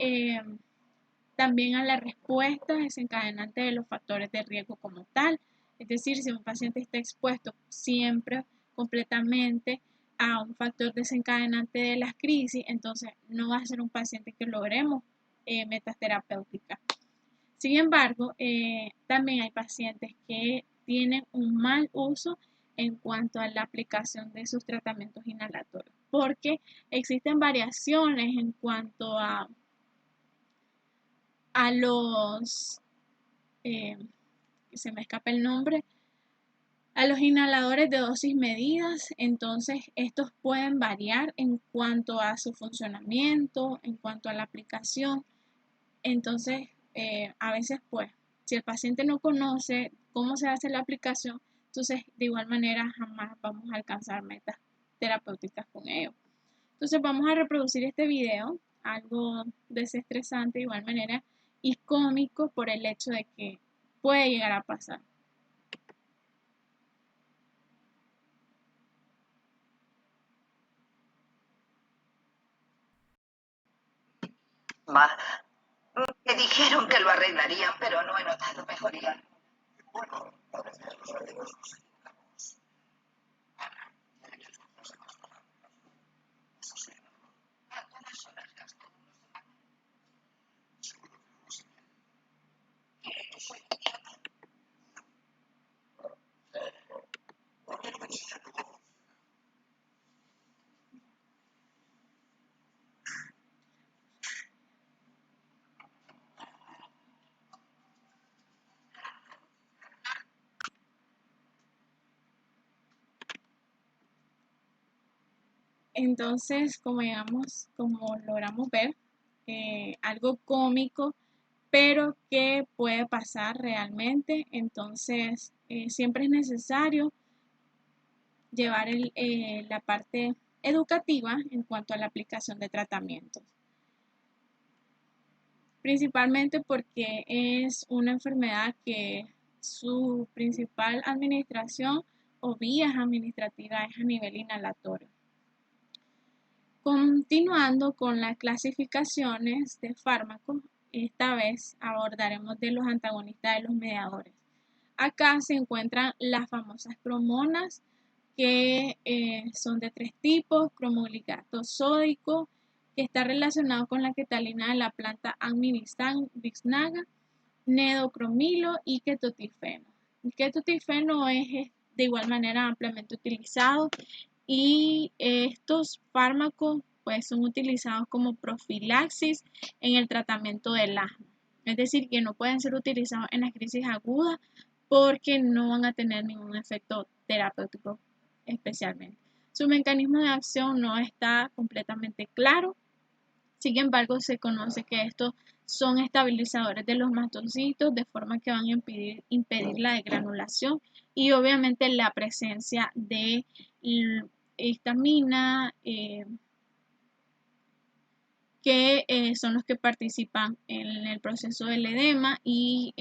también a la respuesta desencadenante de los factores de riesgo como tal. Es decir, si un paciente está expuesto siempre completamente a un factor desencadenante de las crisis, entonces no va a ser un paciente que logremos metas terapéuticas. Sin embargo, también hay pacientes que tienen un mal uso en cuanto a la aplicación de sus tratamientos inhalatorios, porque existen variaciones en cuanto a los, se me escapa el nombre, a los inhaladores de dosis medidas. Entonces estos pueden variar en cuanto a su funcionamiento, en cuanto a la aplicación. Entonces a veces pues si el paciente no conoce cómo se hace la aplicación, entonces de igual manera jamás vamos a alcanzar metas terapéuticas con ello. Entonces vamos a reproducir este video, algo desestresante de igual manera y cómico por el hecho de que puede llegar a pasar. Me dijeron que lo arreglarían, pero no he notado mejoría. Entonces, como logramos ver, algo cómico, pero que puede pasar realmente. Entonces, siempre es necesario llevar la parte educativa en cuanto a la aplicación de tratamientos. Principalmente porque es una enfermedad que su principal administración o vías administrativas es a nivel inhalatorio. Continuando con las clasificaciones de fármacos, esta vez abordaremos de los antagonistas de los mediadores. Acá se encuentran las famosas cromonas, que son de 3 tipos: cromoglicato sódico, que está relacionado con la ketalina de la planta Amnivistan vixnaga, nedocromilo y ketotifeno. El ketotifeno es de igual manera ampliamente utilizado y estos fármacos pues son utilizados como profilaxis en el tratamiento del asma. Es decir, que no pueden ser utilizados en las crisis agudas porque no van a tener ningún efecto terapéutico especialmente. Su mecanismo de acción no está completamente claro. Sin embargo, se conoce que estos son estabilizadores de los mastocitos, de forma que van a impedir la degranulación y obviamente la presencia de histamina, que son los que participan en el proceso del edema y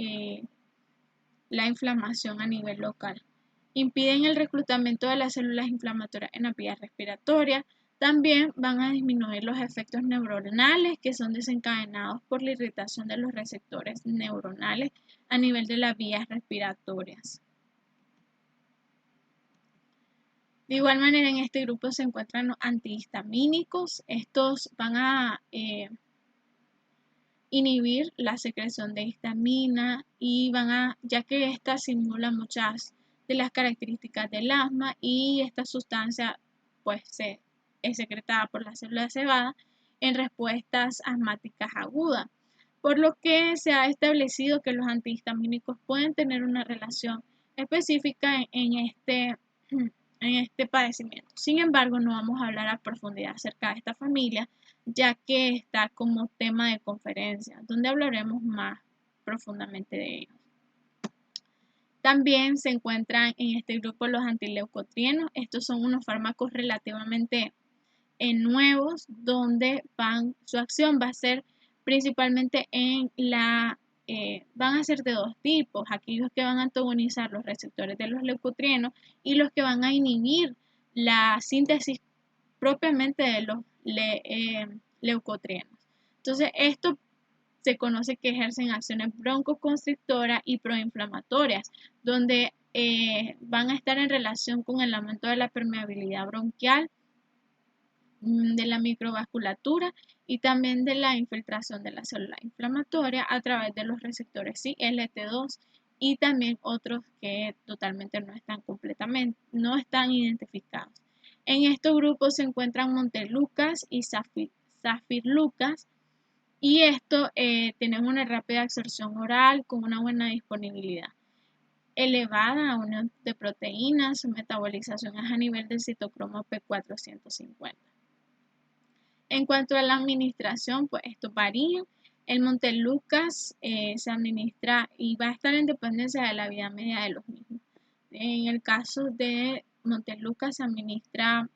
la inflamación a nivel local. Impiden el reclutamiento de las células inflamatorias en la vía respiratoria. También van a disminuir los efectos neuronales que son desencadenados por la irritación de los receptores neuronales a nivel de las vías respiratorias. De igual manera, en este grupo se encuentran los antihistamínicos. Estos van a inhibir la secreción de histamina y ya que esta simula muchas de las características del asma y esta sustancia pues es secretada por la célula cebada en respuestas asmáticas agudas, por lo que se ha establecido que los antihistamínicos pueden tener una relación específica en este padecimiento. Sin embargo, no vamos a hablar a profundidad acerca de esta familia, ya que está como tema de conferencia, donde hablaremos más profundamente de ellos. También se encuentran en este grupo los antileucotrienos. Estos son unos fármacos relativamente nuevos, donde su acción va a ser principalmente van a ser de dos tipos, aquellos que van a antagonizar los receptores de los leucotrienos y los que van a inhibir la síntesis propiamente de los leucotrienos. Entonces, esto se conoce que ejercen acciones broncoconstrictoras y proinflamatorias, donde van a estar en relación con el aumento de la permeabilidad bronquial, de la microvasculatura y también de la infiltración de la célula inflamatoria a través de los receptores CLT2 y también otros que totalmente no están identificados. En estos grupos se encuentran Montelukast y Zafirlukast y esto tienen una rápida absorción oral con una buena disponibilidad elevada a unión de proteínas, su metabolización es a nivel del citocromo P450. En cuanto a la administración, pues esto varía. El Montelukast se administra y va a estar en dependencia de la vida media de los mismos. En el caso de Montelukast se administra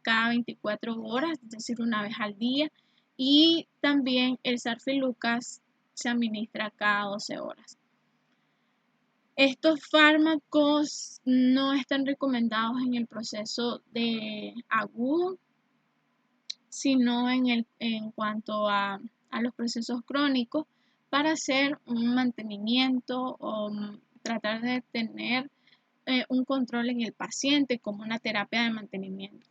cada 24 horas, es decir, una vez al día. Y también el Zafirlukast se administra cada 12 horas. Estos fármacos no están recomendados en el proceso de agudo, sino en cuanto a los procesos crónicos para hacer un mantenimiento o tratar de tener un control en el paciente como una terapia de mantenimiento.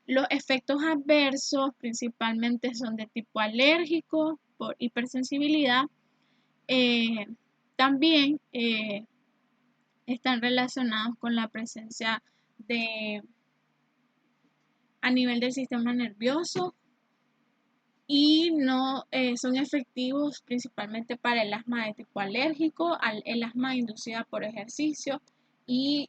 Los efectos adversos principalmente son de tipo alérgico, por hipersensibilidad. También están relacionados con la presencia a nivel del sistema nervioso y no son efectivos principalmente para el asma de tipo alérgico, el asma inducida por ejercicio y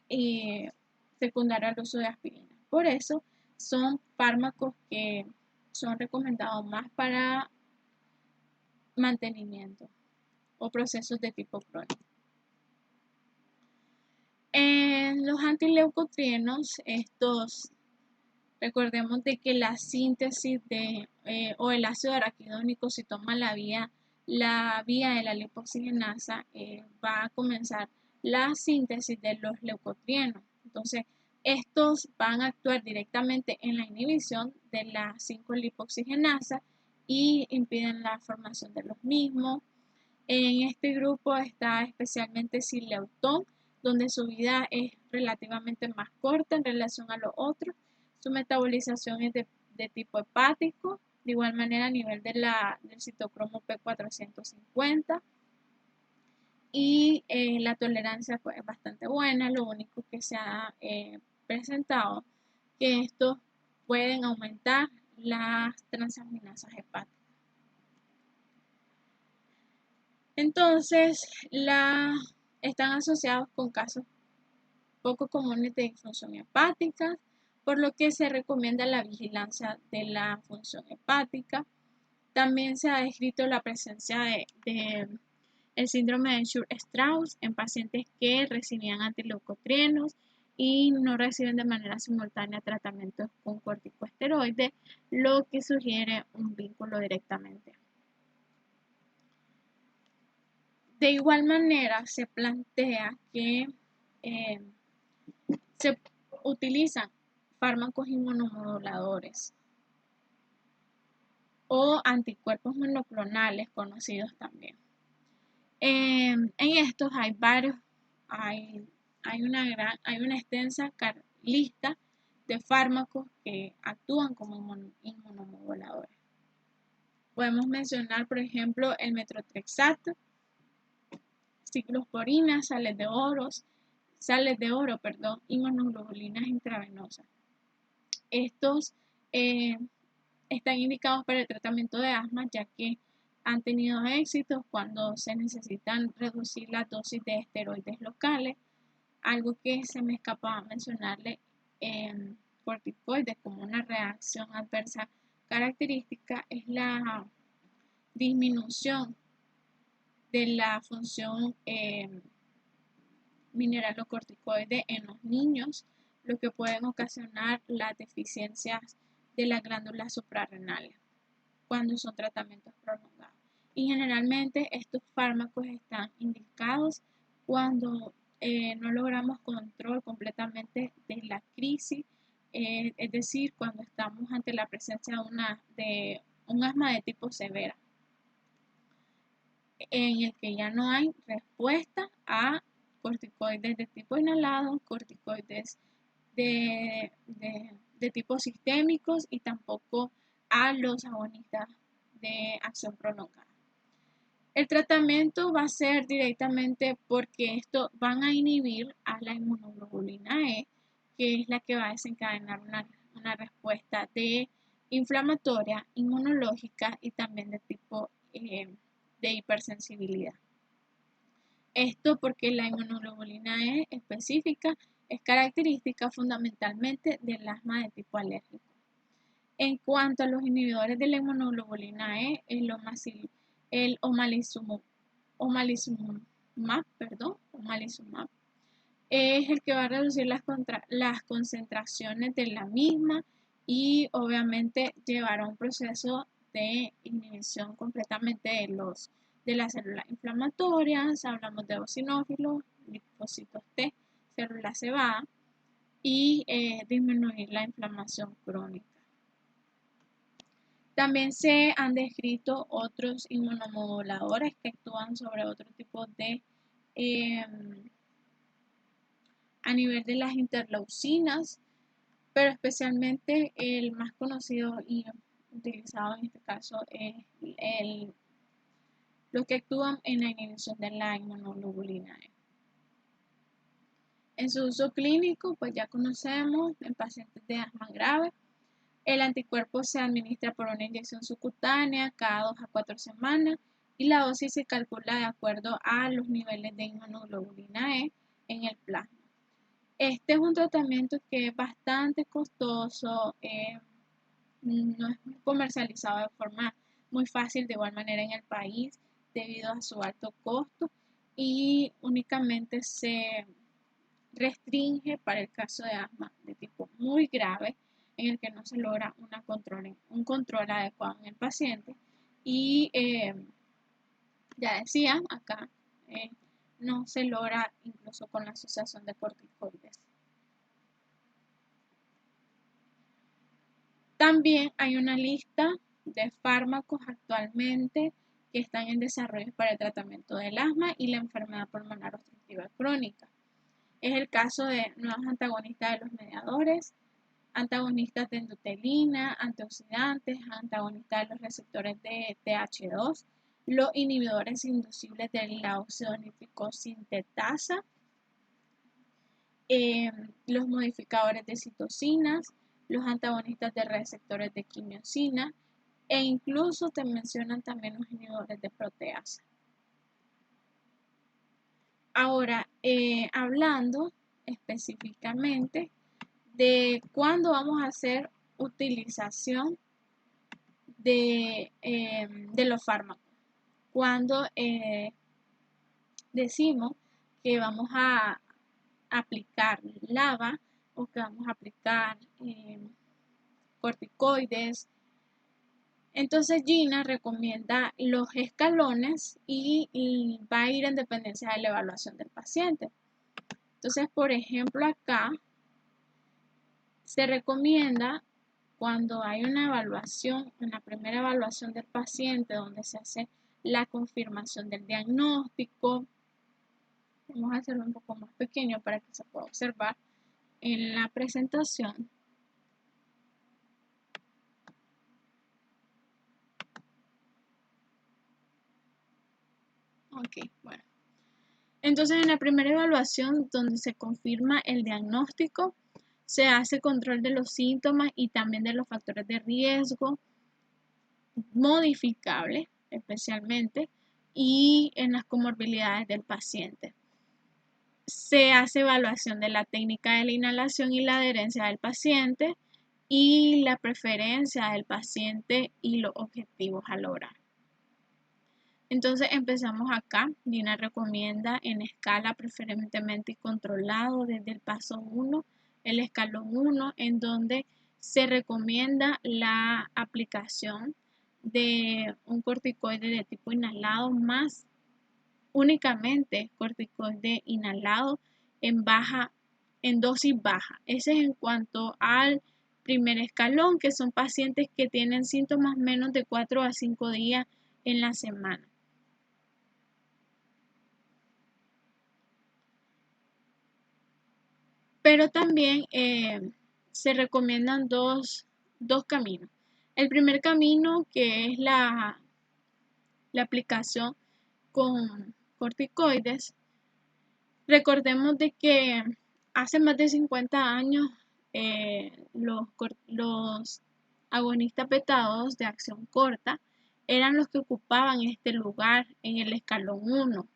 secundario al uso de aspirina. Por eso son fármacos que son recomendados más para mantenimiento o procesos de tipo crónico. En los antileucotrienos, recordemos de que la síntesis o el ácido araquidónico, si toma la vía de la lipoxigenasa, va a comenzar la síntesis de los leucotrienos. Entonces, estos van a actuar directamente en la inhibición de la 5-lipoxigenasa y impiden la formación de los mismos. En este grupo está especialmente Sileutón, donde su vida es relativamente más corta en relación a los otros. Su metabolización es de tipo hepático, de igual manera a nivel del citocromo P450. Y la tolerancia pues, es bastante buena, lo único que se ha presentado que estos pueden aumentar las transaminasas hepáticas. Entonces, están asociados con casos poco comunes de disfunción hepática, por lo que se recomienda la vigilancia de la función hepática. También se ha descrito la presencia de el síndrome de Church-Strauss en pacientes que recibían antileucotrienos y no reciben de manera simultánea tratamientos con corticosteroides, lo que sugiere un vínculo directamente. De igual manera, se plantea que eh, se utilizan fármacos inmunomoduladores o anticuerpos monoclonales conocidos también. En estos hay varios, hay, hay una extensa lista de fármacos que actúan como inmunomoduladores. Podemos mencionar, por ejemplo, el metotrexato, ciclosporina, sales de oro, inmunoglobulinas intravenosas. Estos están indicados para el tratamiento de asma, ya que han tenido éxito cuando se necesitan reducir la dosis de esteroides locales. Algo que se me escapaba mencionarle en corticoides como una reacción adversa característica es la disminución de la función mineralocorticoide en los niños, lo que pueden ocasionar las deficiencias de las glándulas suprarrenales cuando son tratamientos prolongados. Y generalmente estos fármacos están indicados cuando no logramos control completamente de la crisis, es decir, cuando estamos ante la presencia de un asma de tipo severa, en el que ya no hay respuesta a corticoides de tipo inhalado, corticoides de tipo sistémicos y tampoco a los agonistas de acción prolongada. El tratamiento va a ser directamente porque esto van a inhibir a la inmunoglobulina E, que es la que va a desencadenar una respuesta de inflamatoria, inmunológica y también de tipo de hipersensibilidad. Esto porque la inmunoglobulina E específica es característica fundamentalmente del asma de tipo alérgico. En cuanto a los inhibidores de la inmunoglobulina E, el omalizumab, es el que va a reducir las concentraciones de la misma y obviamente llevar a un proceso de inhibición completamente de las células inflamatorias. Hablamos de eosinófilos, linfocitos T, células cebada y disminuir la inflamación crónica. También se han descrito otros inmunomoduladores que actúan sobre otro tipo de a nivel de las interleucinas, pero especialmente el más conocido y utilizado en este caso es los que actúan en la inhibición de la inmunoglobulina E. En su uso clínico, pues ya conocemos en pacientes de asma grave. El anticuerpo se administra por una inyección subcutánea cada 2 a 4 semanas y la dosis se calcula de acuerdo a los niveles de inmunoglobulina E en el plasma. Este es un tratamiento que es bastante costoso, no es comercializado de forma muy fácil de igual manera en el país debido a su alto costo y únicamente se restringe para el caso de asma de tipo muy grave en el que no se logra un control adecuado en el paciente y ya decía acá no se logra incluso con la asociación de corticoides. También hay una lista de fármacos actualmente que están en desarrollo para el tratamiento del asma y la enfermedad pulmonar obstructiva crónica. Es el caso de nuevos antagonistas de los mediadores, antagonistas de endotelina, antioxidantes, antagonistas de los receptores de TH2, los inhibidores inducibles de la óxido nítrico sintetasa, los modificadores de citocinas, los antagonistas de receptores de quimiosina e incluso te mencionan también los inhibidores de proteasa. Ahora, hablando específicamente de cuándo vamos a hacer utilización de los fármacos. Cuando decimos que vamos a aplicar LABA o que vamos a aplicar corticoides. Entonces Gina recomienda los escalones y va a ir en dependencia de la evaluación del paciente. Entonces, por ejemplo, acá se recomienda cuando hay una evaluación, una primera evaluación del paciente donde se hace la confirmación del diagnóstico. Vamos a hacerlo un poco más pequeño para que se pueda observar en la presentación. Ok, bueno. Entonces, en la primera evaluación donde se confirma el diagnóstico, se hace control de los síntomas y también de los factores de riesgo modificables, especialmente, y en las comorbilidades del paciente. Se hace evaluación de la técnica de la inhalación y la adherencia del paciente y la preferencia del paciente y los objetivos a lograr. Entonces empezamos acá. Gina recomienda en escala preferentemente controlado desde el paso 1, el escalón 1, en donde se recomienda la aplicación de un corticoide de tipo inhalado más únicamente corticoide inhalado en dosis baja. Ese es en cuanto al primer escalón, que son pacientes que tienen síntomas menos de 4 a 5 días en la semana. Pero también se recomiendan dos caminos. El primer camino, que es la aplicación con corticoides. Recordemos de que hace más de 50 años los agonistas beta-2 de acción corta eran los que ocupaban este lugar en el escalón 1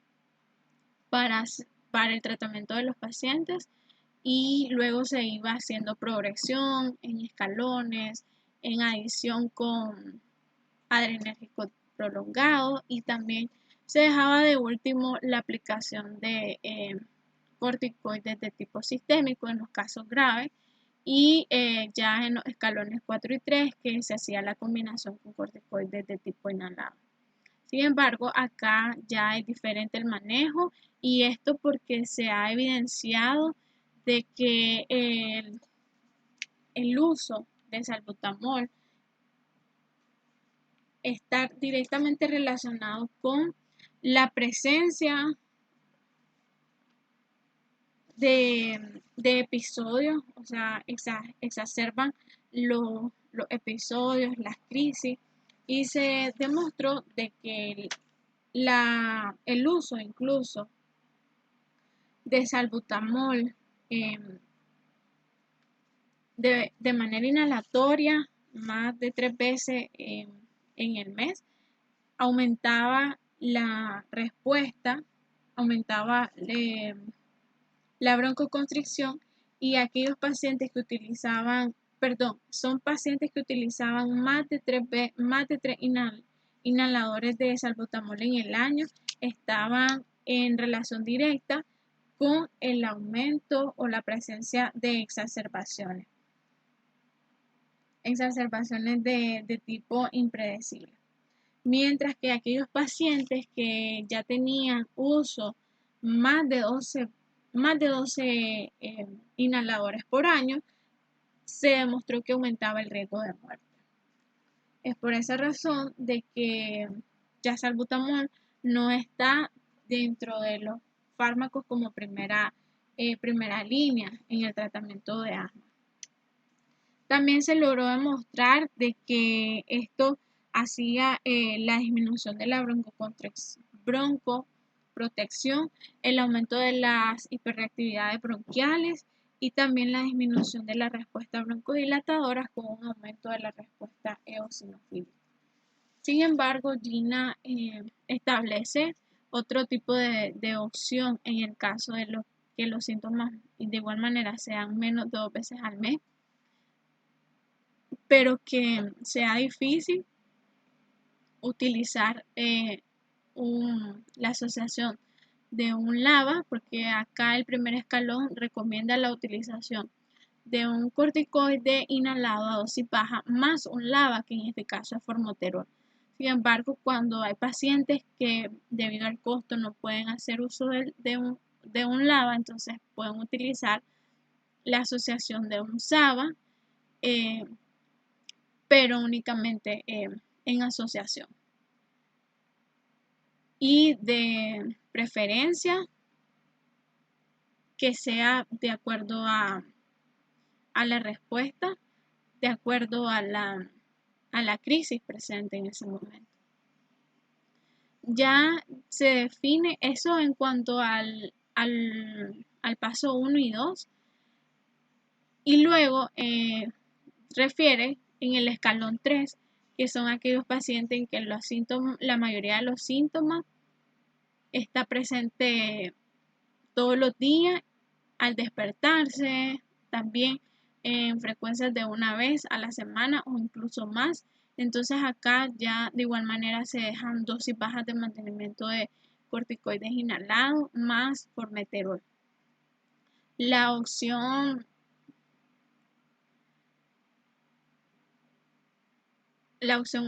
para el tratamiento de los pacientes, y luego se iba haciendo progresión en escalones, en adición con adrenérgico prolongado, y también se dejaba de último la aplicación de corticoides de tipo sistémico en los casos graves, y ya en los escalones 4 y 3 que se hacía la combinación con corticoides de tipo inhalado. Sin embargo, acá ya es diferente el manejo, y esto porque se ha evidenciado de que el uso de salbutamol está directamente relacionado con la presencia de episodios, o sea, exacerban los episodios, las crisis, y se demostró de que el uso incluso de salbutamol de manera inhalatoria más de 3 veces en el mes aumentaba la respuesta, aumentaba la broncoconstricción, y aquellos pacientes que utilizaban, son pacientes que utilizaban más de 3 inhaladores de salbutamol en el año, estaban en relación directa con el aumento o la presencia de exacerbaciones de tipo impredecible. Mientras que aquellos pacientes que ya tenían uso más de 12 inhaladores por año, se demostró que aumentaba el riesgo de muerte. Es por esa razón de que ya salbutamol no está dentro de los fármacos como primera línea en el tratamiento de asma. También se logró demostrar de que esto hacía la disminución de la broncoprotección, el aumento de las hiperreactividades bronquiales y también la disminución de la respuesta broncodilatadora con un aumento de la respuesta eosinofílica. Sin embargo, Gina establece otro tipo de opción en el caso de que los síntomas de igual manera sean menos de 2 veces al mes, pero que sea difícil utilizar la asociación de un LABA, porque acá el primer escalón recomienda la utilización de un corticoide inhalado a dosis baja más un LABA, que en este caso es formoterol. Sin embargo, cuando hay pacientes que debido al costo no pueden hacer uso de un LABA, entonces pueden utilizar la asociación de un SABA, pero únicamente en asociación. Y de preferencia que sea de acuerdo a la respuesta, de acuerdo a la crisis presente en ese momento. Ya se define eso en cuanto al paso 1 y 2, y luego refiere en el escalón 3, que son aquellos pacientes en que los síntomas, la mayoría de los síntomas está presente todos los días al despertarse, también en frecuencias de una vez a la semana o incluso más. Entonces acá ya de igual manera se dejan dosis bajas de mantenimiento de corticoides inhalados más formoterol. La opción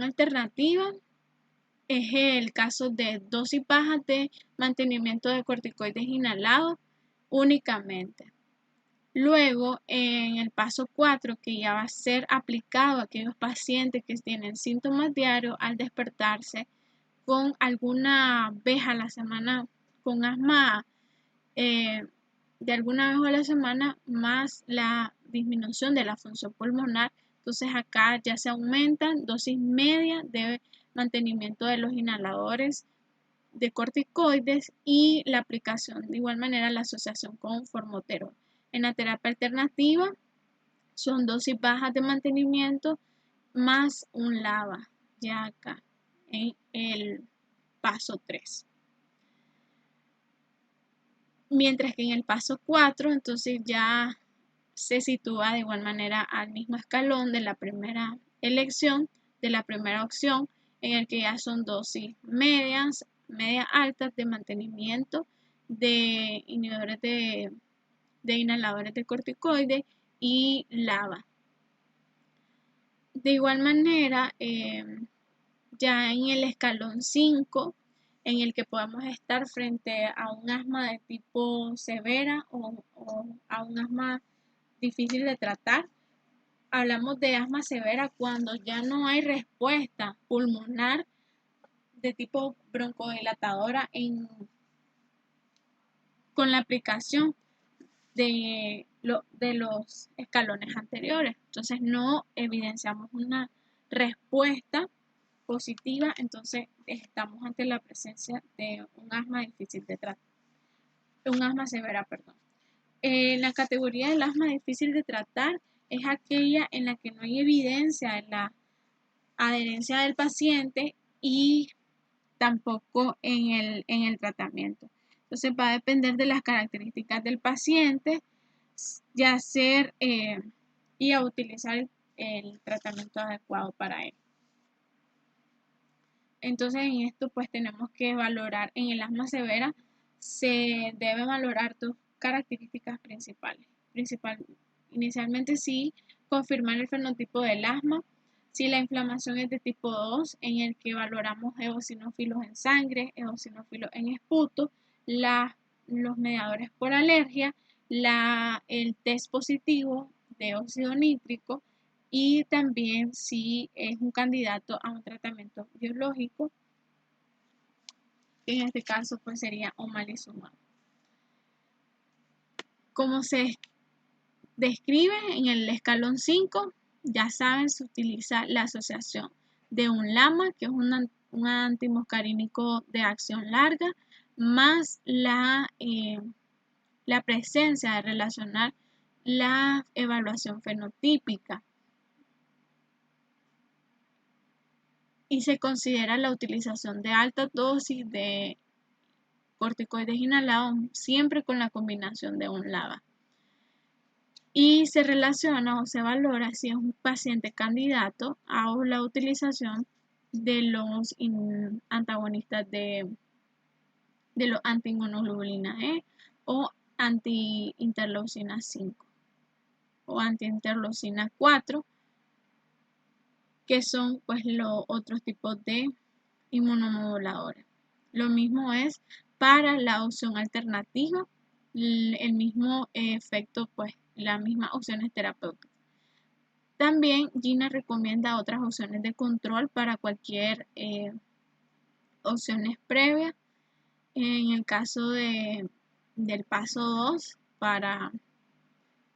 alternativa es el caso de dosis bajas de mantenimiento de corticoides inhalados únicamente. Luego, en el paso 4, que ya va a ser aplicado a aquellos pacientes que tienen síntomas diarios al despertarse con alguna vez a la semana, con asma de alguna vez a la semana, más la disminución de la función pulmonar. Entonces acá ya se aumentan dosis media de mantenimiento de los inhaladores de corticoides y la aplicación de igual manera la asociación con formoterol. En la terapia alternativa son dosis bajas de mantenimiento más un LABA, ya acá en el paso 3. Mientras que en el paso 4 entonces ya se sitúa de igual manera al mismo escalón de la primera elección, de la primera opción, en el que ya son dosis medias altas de mantenimiento de inhibidores de inhaladores de corticoides y LABA. De igual manera, ya en el escalón 5, en el que podemos estar frente a un asma de tipo severa o a un asma difícil de tratar. Hablamos de asma severa cuando ya no hay respuesta pulmonar de tipo broncodilatadora con la aplicación de los escalones anteriores. Entonces no evidenciamos una respuesta positiva, entonces estamos ante la presencia de un asma difícil de tratar, un asma severa, perdón. La categoría del asma difícil de tratar es aquella en la que no hay evidencia de la adherencia del paciente y tampoco en el tratamiento. Entonces va a depender de las características del paciente y hacer y a utilizar el tratamiento adecuado para él. Entonces en esto pues tenemos que valorar, en el asma severa se debe valorar dos características principales. Inicialmente sí, confirmar el fenotipo del asma, si la inflamación es de tipo 2, en el que valoramos eosinófilos en sangre, eosinófilos en esputo, los mediadores por alergia, el test positivo de óxido nítrico, y también si es un candidato a un tratamiento biológico, que en este caso pues sería omalizumab. Como se describe en el escalón 5, ya saben, se utiliza la asociación de un LAMA, que es un antimoscarínico de acción larga, más la presencia de relacionar la evaluación fenotípica. Y se considera la utilización de alta dosis de corticoides inhalados siempre con la combinación de un LABA. Y se relaciona o se valora si es un paciente candidato a la utilización de los antagonistas de de los anti-inmunoglobulina E o anti-interleucina 5 o anti-interleucina 4, que son pues los otros tipos de inmunomoduladores. Lo mismo es para la opción alternativa, el mismo efecto, pues las mismas opciones terapéuticas. También Gina recomienda otras opciones de control para cualquier opciones previas. En el caso del paso 2, para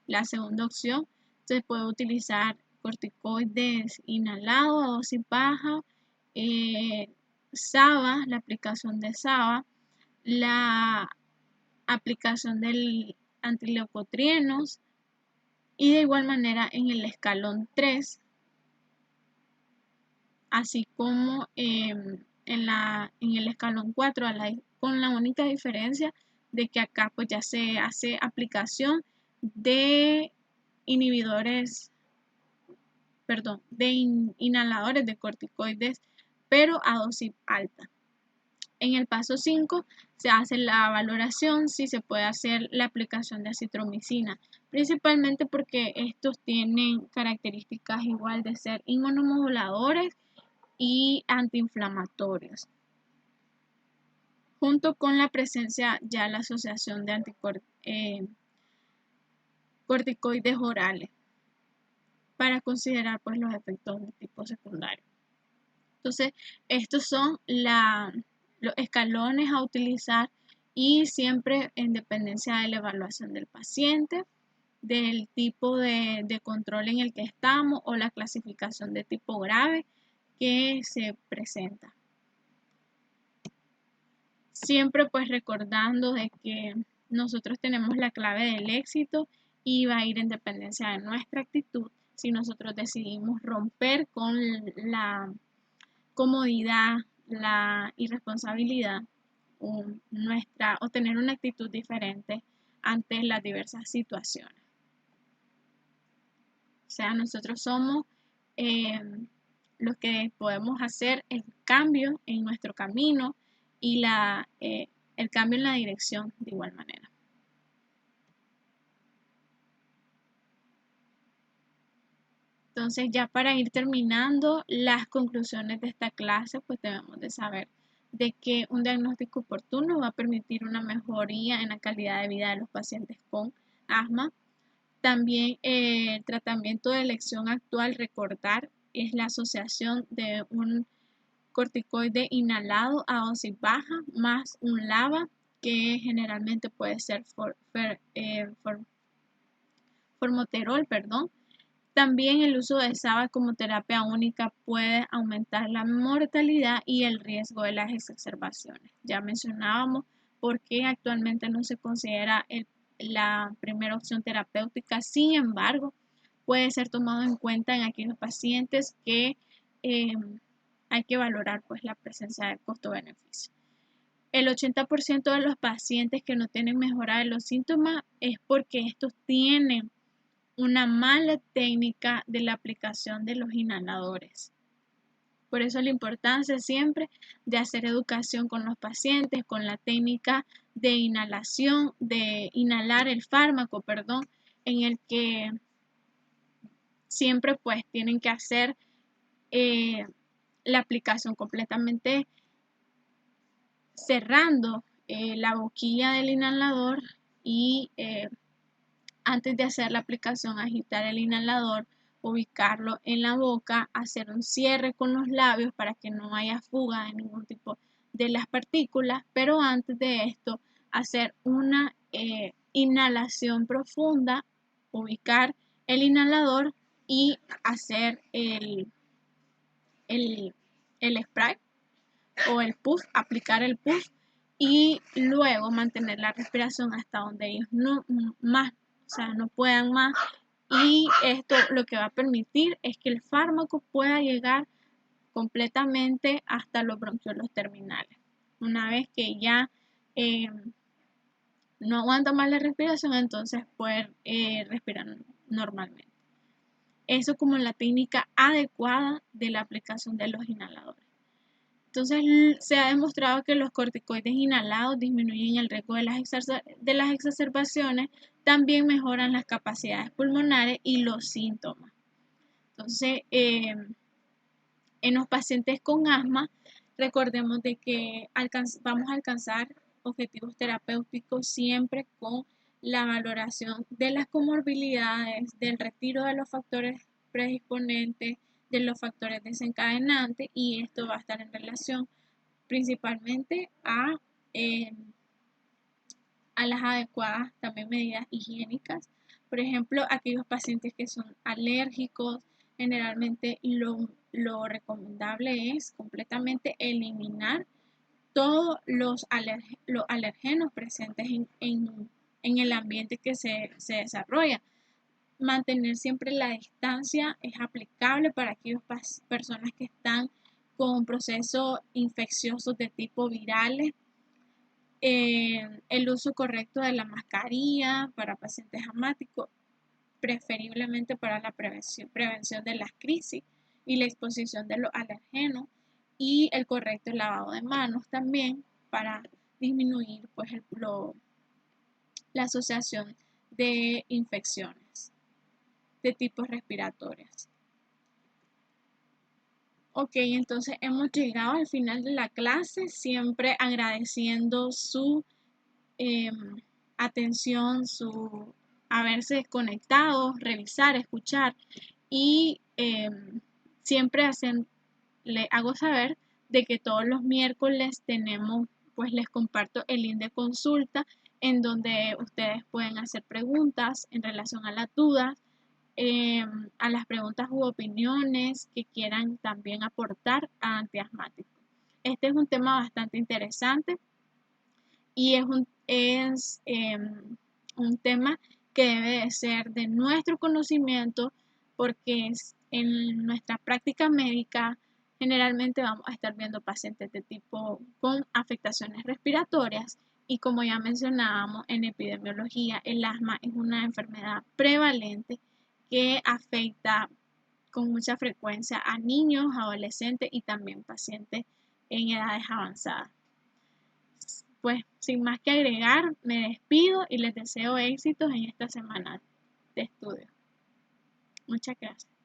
la segunda opción, se puede utilizar corticoides inhalados a dosis baja, SABA, la aplicación de SABA, la aplicación del antileucotrienos, y de igual manera en el escalón 3, así como en el escalón 4, con la única diferencia de que acá pues ya se hace aplicación de inhibidores, perdón, de inhaladores de corticoides, pero a dosis alta. En el paso 5 se hace la valoración si se puede hacer la aplicación de acitromicina, principalmente porque estos tienen características igual de ser inmunomoduladores y antiinflamatorios, junto con la presencia ya la asociación de corticoides orales, para considerar pues los efectos de tipo secundario. Entonces, estos son los escalones a utilizar, y siempre en dependencia de la evaluación del paciente, del tipo de control en el que estamos o la clasificación de tipo grave que se presenta. Siempre pues recordando de que nosotros tenemos la clave del éxito y va a ir en dependencia de nuestra actitud. Si nosotros decidimos romper con la comodidad, la irresponsabilidad, o tener una actitud diferente ante las diversas situaciones. O sea, nosotros somos los que podemos hacer el cambio en nuestro camino y el cambio en la dirección de igual manera. Entonces, ya para ir terminando las conclusiones de esta clase, pues debemos de saber de que un diagnóstico oportuno va a permitir una mejoría en la calidad de vida de los pacientes con asma. También el tratamiento de elección actual, recordar, es la asociación de un corticoide inhalado a dosis baja más un LABA, que generalmente puede ser formoterol, perdón. También el uso de SABA como terapia única puede aumentar la mortalidad y el riesgo de las exacerbaciones. Ya mencionábamos por qué actualmente no se considera la primera opción terapéutica. Sin embargo, puede ser tomado en cuenta en aquellos pacientes que hay que valorar pues la presencia de costo-beneficio. El 80% de los pacientes que no tienen mejora de los síntomas es porque estos tienen una mala técnica de la aplicación de los inhaladores. Por eso la importancia siempre de hacer educación con los pacientes, con la técnica de inhalación, de inhalar el fármaco, perdón, en el que siempre pues tienen que hacer la aplicación completamente cerrando la boquilla del inhalador y antes de hacer la aplicación agitar el inhalador, ubicarlo en la boca, hacer un cierre con los labios para que no haya fuga de ningún tipo de las partículas, pero antes de esto hacer una inhalación profunda, ubicar el inhalador y hacer el spray o el puff, aplicar el puff y luego mantener la respiración hasta donde ellos no puedan más, y esto lo que va a permitir es que el fármaco pueda llegar completamente hasta los bronquiolos terminales. Una vez que ya no aguanta más la respiración, entonces puede respirar normalmente. Eso como la técnica adecuada de la aplicación de los inhaladores. Entonces, se ha demostrado que los corticoides inhalados disminuyen el riesgo de de las exacerbaciones, también mejoran las capacidades pulmonares y los síntomas. Entonces, en los pacientes con asma, recordemos de que vamos a alcanzar objetivos terapéuticos siempre con la valoración de las comorbilidades, del retiro de los factores predisponentes, de los factores desencadenantes, y esto va a estar en relación principalmente eh, a las adecuadas también medidas higiénicas. Por ejemplo, aquellos pacientes que son alérgicos, generalmente lo recomendable es completamente eliminar todos los alergenos presentes en el ambiente que se desarrolla. Mantener siempre la distancia es aplicable para aquellas personas que están con procesos infecciosos de tipo virales. El uso correcto de la mascarilla para pacientes asmáticos, preferiblemente para la prevención de las crisis y la exposición de los alergenos, y el correcto lavado de manos también para disminuir pues, la asociación de infecciones de tipos respiratorios. Ok, entonces hemos llegado al final de la clase, siempre agradeciendo su atención, su haberse conectado, revisar, escuchar, y siempre le hago saber de que todos los miércoles tenemos, pues les comparto el link de consulta en donde ustedes pueden hacer preguntas en relación a las dudas, a las preguntas u opiniones que quieran también aportar a Antiasmático. Este es un tema bastante interesante y un tema que debe de ser de nuestro conocimiento, porque en nuestra práctica médica generalmente vamos a estar viendo pacientes de tipo con afectaciones respiratorias, y como ya mencionábamos en epidemiología, el asma es una enfermedad prevalente que afecta con mucha frecuencia a niños, adolescentes y también pacientes en edades avanzadas. Pues sin más que agregar, me despido y les deseo éxitos en esta semana de estudio. Muchas gracias.